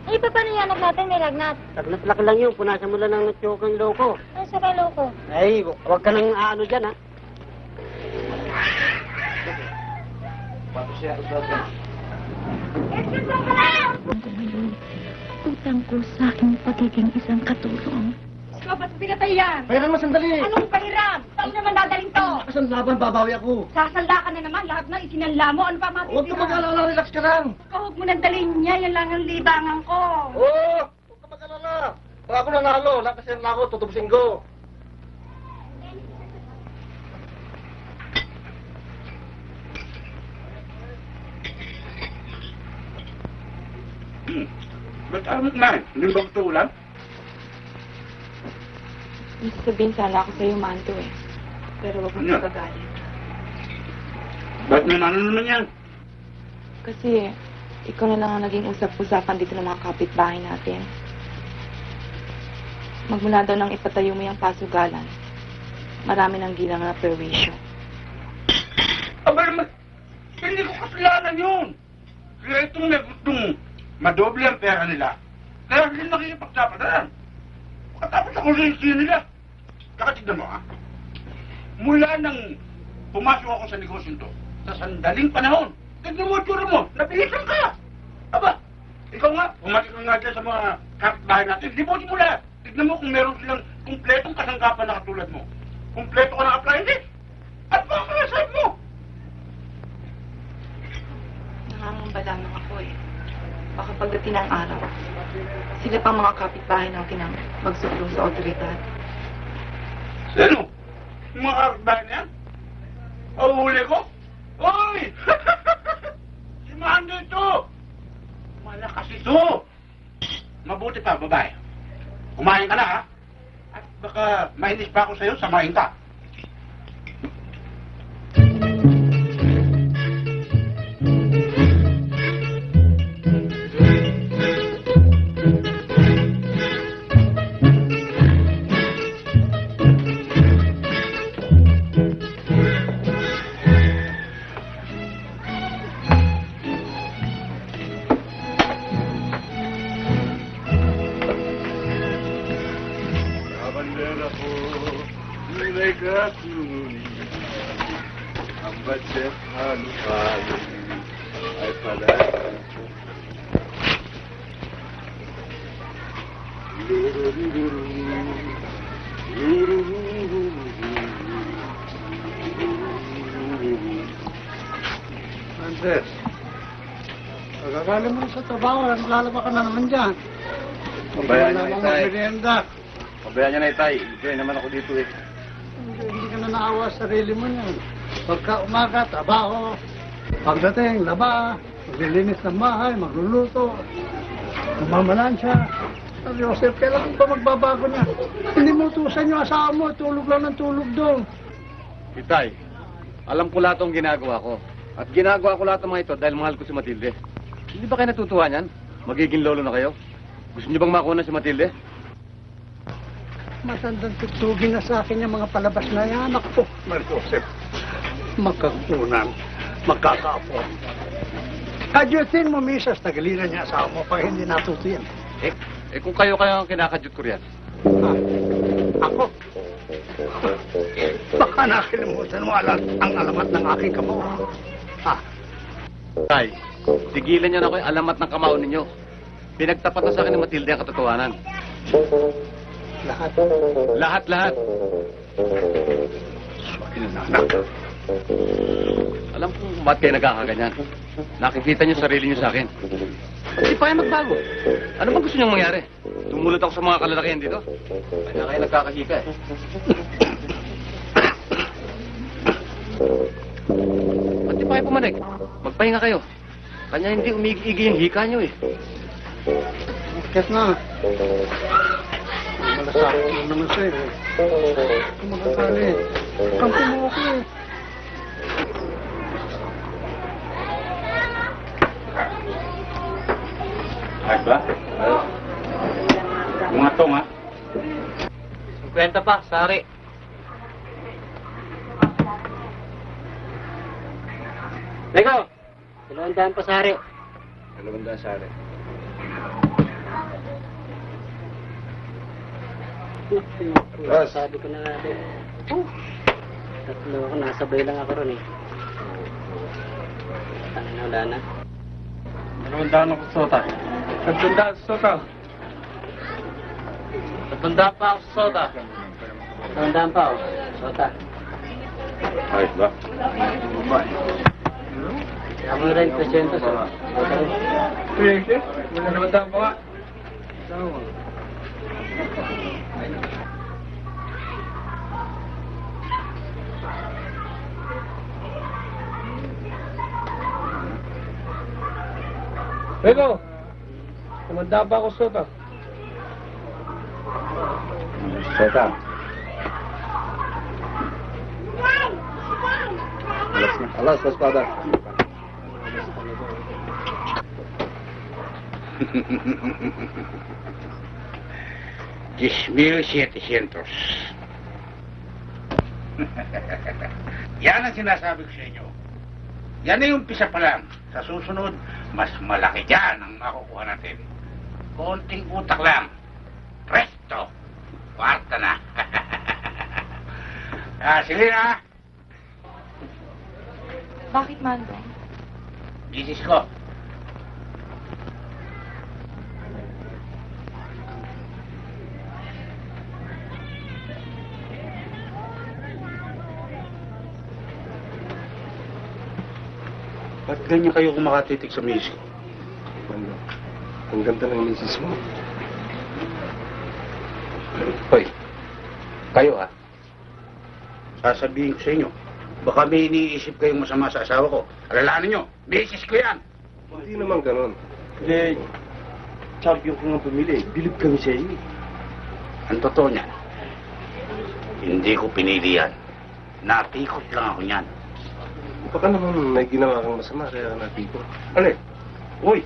Ay, paano yung anak natin may lagnat? Lagnat lang yun. Punasan mo lang ng natsyokan loko. Ay, sa kay loko. Ay, huwag ka nang aano dyan, ha? Utang ko sa aking pagiging isang katulong. Ikaw, ba't pinatay yan? Pahiram mo sandali. Anong pahiram? Saan naman dadaling to? Kasan laban, babawi ako. Sasanda ka na naman. Lahat na isinanla mo. Ano pa matitira? Huwag ka mag-alala, relax ka lang. Huwag mo nang dalhin niya. Yan lang ang libangan ko. Oo, huwag ka mag-alala. Pag ako nanalo, nakasir na ako, tutubusin ko. Ba't alam na? Hindi ba ito ulan? May sasabihin sana ako sa'yo, Manto eh. Pero wag mong Ano? magagalit. Ba't naman naman yan? Kasi ikaw na lang ang naging usap-usapan dito ng mga kapitbahay natin. Magmula daw nang ipatayo mo yung pasugalan, marami ng gilang na perwisyo. Aba naman, hindi ko kasalanan yun. Kaya itong nagutong madoble ang pera nila. Kaya hindi nakikipagtapatan. Katapos ako rin nila. Kakatignan mo, ha? Mula nang pumasok ako sa negosyo to, sa sandaling panahon, tignan mo itsura mo, nabihisan ka. Aba, ikaw nga, pumatik ka nga dyan sa mga kapitbahay natin, libutin mo lahat. Tignan mo kung meron silang kumpletong kasangkapan na katulad mo. Kumpleto ka ng appliances. At baka kaya mo. Nangangamba lang ako eh. Baka pagdating ng araw, sila pang mga kapitbahay natin ang magsuklong sa otoridad. Sino? Yung mga kapitbahay na yan? Huli ko? Oy! Si Mando ito! Malakas ito! Mabuti pa, babae. Kumain ka na, ha? At baka mainis pa ako sa'yo, samahin ka. Kabandera ko, tunay ka tunay. Ang budget halo-halo ay pala. Andres, pagkagaling mo sa trabaho, lalaba ka na naman dyan. Pabayaan niyo, Wala Itay. namang merienda. Pabayaan niyo na, Itay. Enjoy naman ako dito, eh. Hindi ka na naawa sa sarili mo niyan. Pagka umaga, trabaho. Pagdating, laba. Maglilinis ng bahay, magluluto. Mamalansya. Sabi, Joseph, kailan ba magbabago na? Hindi mo utusan yung asawa mo, tulog lang ng tulog doon. Itay, alam ko lahat ang ginagawa ko. At ginagawa ko lahat ng mga ito dahil mahal ko si Matilde. Hindi ba kayo natutuwa niyan? Magiging lolo na kayo? Gusto niyo bang makuha si Matilde? Matandang tutugin na sa akin yung mga palabas na yan. Ako, Joseph, magkakunan, magkakaapo. Kadyutin mo, Misas, tagalinan niya asawa mo pag hindi natuto yan. Kung kayo ang kinakadyut ko riyan. Ako? Baka nakalimutan mo ang alamat ng aking kamao. Tay, tigilan niyo na ako yung alamat ng kamao ninyo. Pinagtapat na sa akin ni Matilde ang katotohanan. Lahat? Lahat. Alam ko kung ba't kayo nagkakaganyan. Nakikita niyo sarili niyo sa akin. Hindi pa kayo magbago. Ano bang gusto niyong mangyari? Tumulad ako sa mga kalalakihan dito? Kaya kayo nagkakahika eh. Ba't di pa kayo pumanig? Magpahinga kayo. Kanya hindi umigi-igi yung hika niyo eh. Bakit na? malasakit mo naman sa'yo. Kung makakali, kampi mo ako eh. Ayos ba? Mga tong, ha? 50 pa, sari. Lego! 200 pa, sari. 200 sari. Boss. Sabi ko na nga din. Tatlo ako, nasabay lang ako ron eh. Tangin na, wala na. 200 ako sa sota. 200 sa sota. 300 pa ako sa sota. 300 pa ako. Sota. Ayos ba? Kaya mo rin 300 sa. Sige, wala naman tayo pa. Lego! 200 pa ako sa sota. Sota. Alas na. Alas, espada. $10,700. Yan ang sinasabi ko sa inyo. Yan ay umpisa pa lang. Sa susunod, mas malaki dyan ang makukuha natin. Konting utak lang. Presto! Kwarta na. Sige na. Bakit, Mando? Bisis ko. Ba't ganyan kayo kumakatitig sa misis? Ang ganda ng misis mo. Hoy, kayo sasabihin ko sa inyo, baka may iniisip kayong masama sa asawa ko. Alalahanin nyo, misis ko yan. Hindi naman ganon. Eh, champion ko nga pumili. Bilib kami sa iyo. Ang totoo niyan, hindi ko pinili yan. Natikot lang ako niyan. Baka naman may ginawa kang masama kaya natikot. Alin? Uy,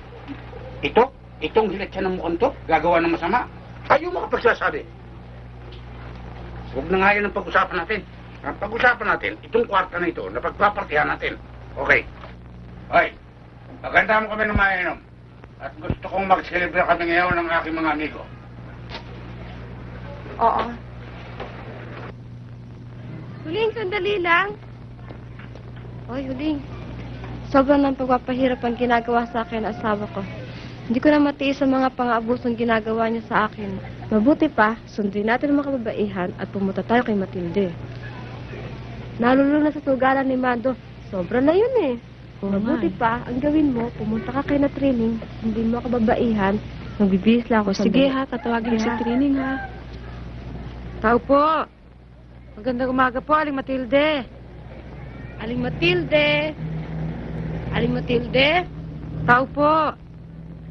itong hilat siya ng mukhang to, gagawa ng masama. Kayo makapagsasabi. Huwag na nga yan ang pag-usapan natin. Ang pag-usapan natin, itong kwarta na ito, na pagpapartihan natin. Okay. Hoy, maganda mo kami ng mainom. At gusto kong mag-celebrate kami ngayon ng aking mga amigo. Oo. Huling, sandali lang. Oy, Huling. Sobrang ng pagpapahirap ang ginagawa sa akin ng asawa ko. Hindi ko na matiis ang mga pang-aabusong ginagawa niya sa akin. Mabuti pa, sundin natin ang mga kababaihan at pumunta tayo kay Matilde. Nalulung na sa sugalan ni Mando. Sobra na yun eh. Mabuti pa, ang gawin mo, pumunta ka kay na training, sundin mo kababaihan, magbibihis lang ako sa Sige ha, tatawagin si training ha. Tao po. Magandang umaga po, Aling Matilde. Aling Matilde! Aling Matilde? Tao po.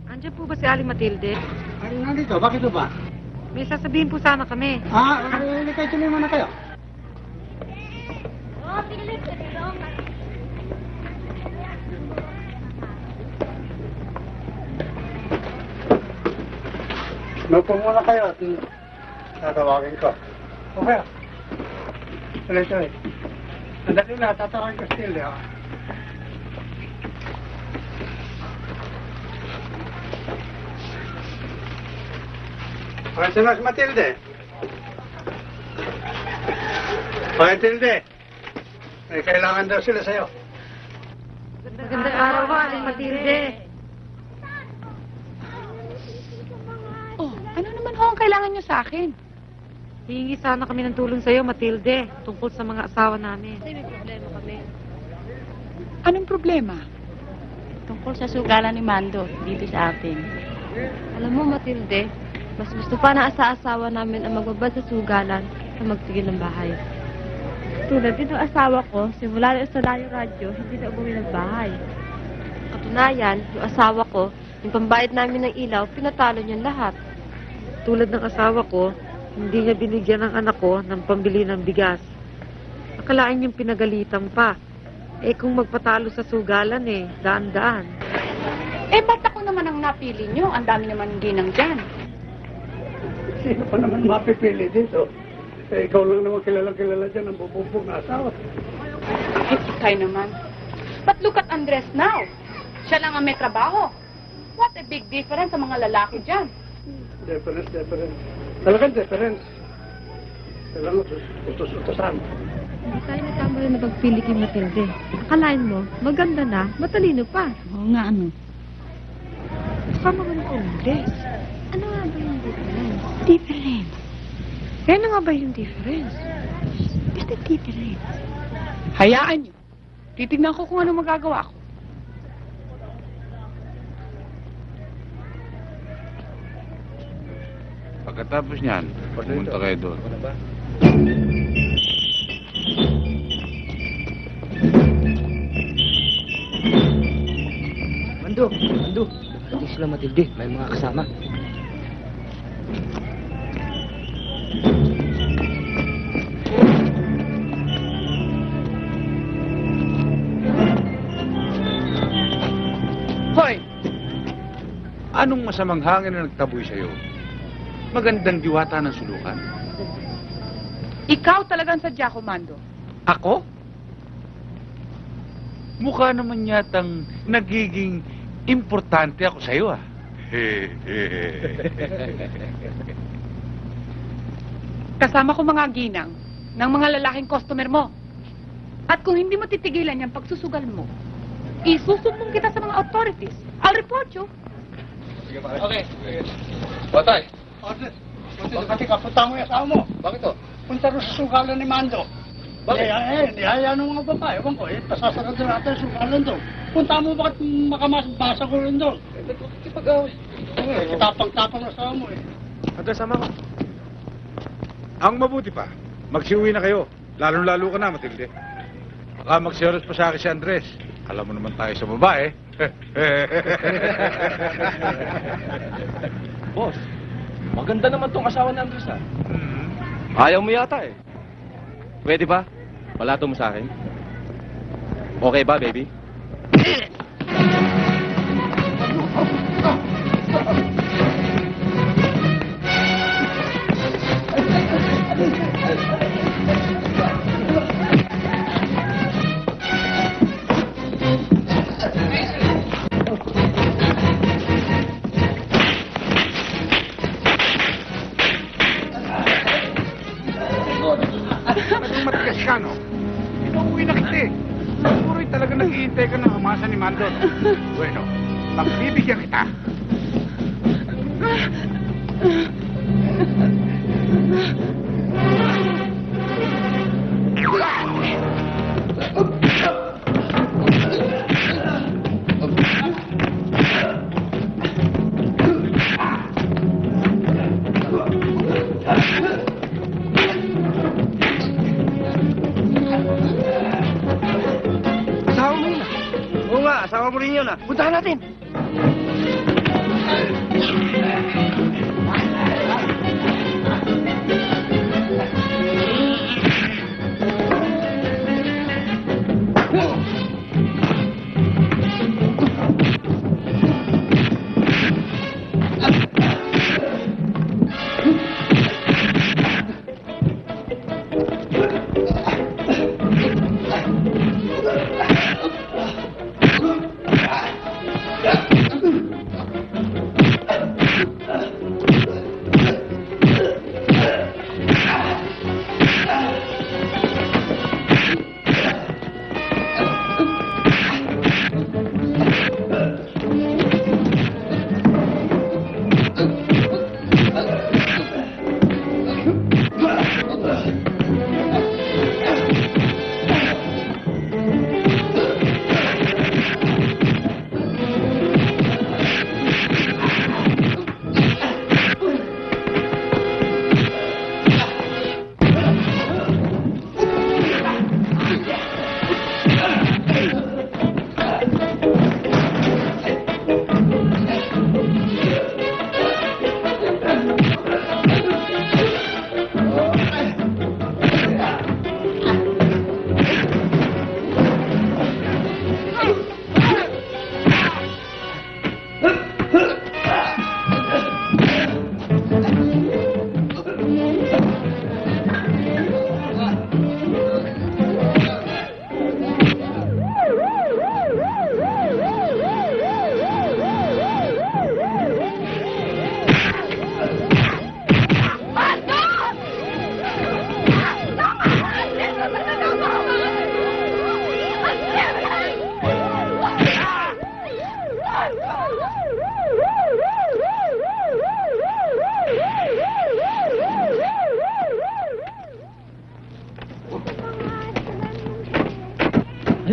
Andiyan po ba si Aling Matilde? Ay, nandito. Bakit ba? May sasabihin po sana kami. Hindi kayo tuloy muna kayo. Lupo muna kayo at tatawagin ko. Okay. Tuloy-tuloy. Sandali na, tatawagin ko still. Okay, sino si Matilde? Matilde, may kailangan daw sila sa'yo. Magandang araw po, Aling Matilde. Oh, ano naman ho ang kailangan niyo sa akin? Hihingi sana kami ng tulong sa'yo, Matilde, tungkol sa mga asawa namin. Kasi may problema kami. Anong problema? Tungkol sa sugalan ni Mando dito sa atin. Alam mo, Matilde, mas gusto pa na asawa namin ang magbabad sa sugalan sa magsigil ng bahay. Tulad din ng asawa ko, simula na sa Layo Radyo, hindi na umuwi ng bahay. Katunayan, yung asawa ko, yung pambayad namin ng ilaw, pinatalo niyan lahat. Tulad ng asawa ko, hindi niya binigyan ng anak ko ng pambili ng bigas. Akalain niyang pinagalitan pa. Eh kung magpatalo sa sugalan daan-daan. Eh, ba't ako naman ang napili nyo? Ang dami naman ginang dyan. Sino pa naman mapipili dito? Eh, ikaw lang naman kilala dyan ang bububog na asawa. Eh, ikay naman. But look at Andres now. Siya lang ang may trabaho. What a big difference sa mga lalaki dyan. Difference. Talagang difference. Kailangan utos-utosan. Hindi tayo nagkamali na pagpili kay Matilde. Akalain mo, maganda na, matalino pa. Oo nga, ano? Kasama mo ng Andres. Ano nga ba yung difference? Difference. Ano nga ba yung difference? Basta difference. Hayaan nyo. Titignan ko kung ano magagawa ko. Pagkatapos niyan, pumunta kayo doon. Mando. Hindi sila Matilde. May mga kasama. Hoy! Anong masamang hangin na nagtaboy sa'yo? Magandang diwata ng sulukan. Ikaw talagang sadya, Komando. Ako? Mukha naman yatang nagiging importante ako sa'yo, ah. Kasama ko mga ginang ng mga lalaking customer mo. At kung hindi mo titigilan yung pagsusugal mo, isusumbong kita sa mga authorities. I'll report you. Okay. Batay. Kasi kapunta mo yung asawa mo. Bakit to? Punta rin sa sugalan ni Mando. Bakit? Nihaya ng mga babae. Ewan ko, pasasarado natin yung sugalan doon. Punta mo bakit makamasbasa ko rin doon? Ipag-away. Tapang-tapang na asawa mo Andres, sama ko. Ang mabuti pa, magsiuwi na kayo. Lalo-lalo ka na, Matilde. Baka magsiros pa sa akin si Andres. Alam mo naman tayo sa babae. Boss, maganda naman tong asawa ni Andres, ha? Ayaw mo yata, eh. Pwede ba? Palato mo sa akin? Okay ba, baby? Talagang matigas ka, no? Inuwi na kita, eh. Siguro'y talaga naghihintay ka ng hamasa ni Mandon. Bueno, pagbibigyan kita. Asawa mo yun, ah. Oo nga, asawa mo rin yun, ah. Puntahan natin.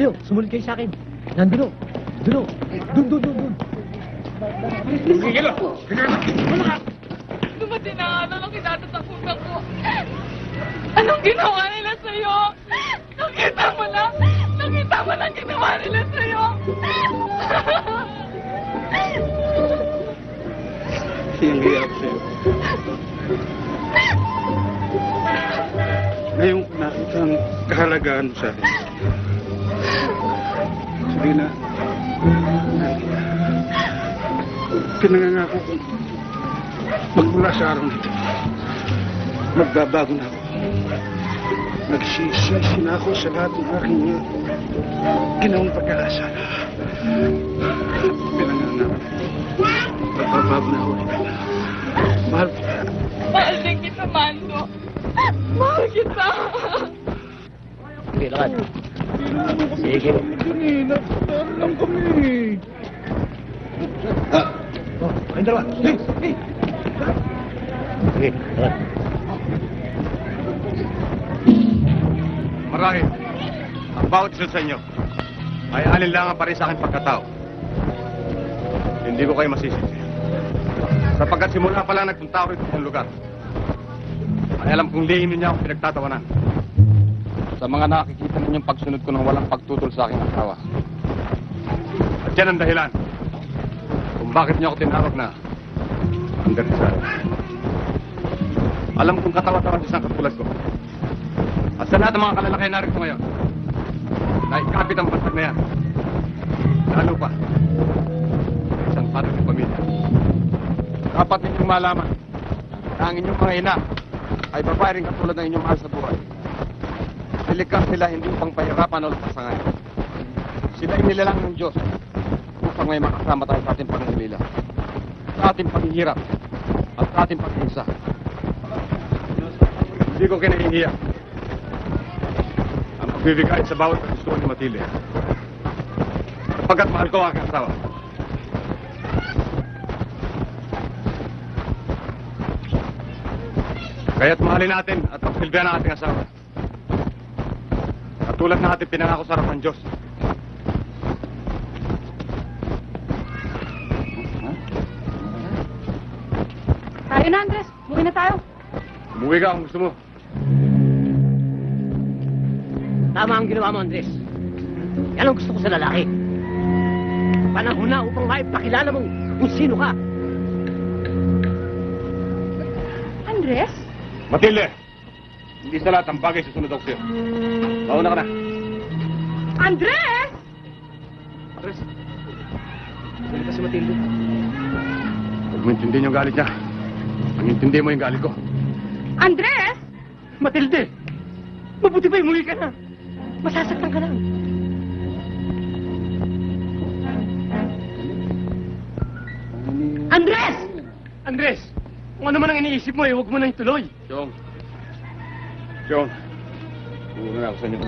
Kayo, sumunod kayo sa akin. Nandun o. Dun o. Dun. Sige lang! Dumating na nga lang ang kinatatakutan ko. Anong ginawa nila sa'yo? Nakita mo lang ginawa nila sa'yo. Siyang hirap sa'yo. Ngayon ko nakita ang kahalagaan mo sa akin. Sige na. Pinangangako ko magmula sa araw nito, magbabago na ako. Nagsisisi na ako sa lahat ng aking ginawang pag-aalasa. Pinangangako. Magbabago na ako. Mahal kita. Mahal din kita, Mando. Mahal kita. Sige, lakad. Sige. Nagtaran lang kami. Kayong dalawa. Hey! Sige, lakad. Marahil, ang bawat isa sa inyo ay alinlangan pa rin sa akin pagkatao. Hindi ko kayo masisisi. Sapagkat simula pa lang nagpunta ako rito sa lugar, ay alam kong lihim niya akong pinagtatawanan. Sa mga nakikita ninyong pagsunod ko ng walang pagtutol sa aking asawa. At yan ang dahilan kung bakit niyo ako tinawag na ang Rizal. Alam kong katawa-tawa sa isang katulad ko. At sa lahat ng mga kalalaki narito ngayon, naikapit ang basag na yan. Lalo pa, isang padre ng pamilya. Dapat ninyong malaman na ang inyong mga ina ay babae rin katulad ng inyong mahal sa buhay. Nilikas sila hindi upang pahirapan o pasangan. Sila ay nilalang ng Diyos upang may makasama tayo sa ating pangulila, sa ating paghihirap at sa ating pag-iisa. Hindi ko kinahihiya ang pagbibigay sa bawat gusto ni Matilde. Sapagkat mahal ko ang aking asawa. Kaya't mahalin natin at pagsilbihan ang ating asawa. Katulad na ating pinangako sa harap ng Diyos. Tayo na, Andres. Umuwi na tayo. Umuwi ka kung gusto mo. Tama ang ginawa mo, Andres. Yan ang gusto ko sa lalaki. Panahon na upang maipakilala mo kung sino ka. Andres? Matilde! Hindi sa lahat ang bagay susunod ako sa'yo. Mauna ka na. Andres! Andres! Hindi ka si Matilde. Huwag mo intindihin yung galit niya. Ang intindi mo yung galit ko. Andres! Matilde! Mabuti ba umuwi ka na? Masasaktan ka lang. Andres! Andres! Kung ano man ang iniisip mo, huwag mo nang ituloy. Chong. Una na ako sa inyo.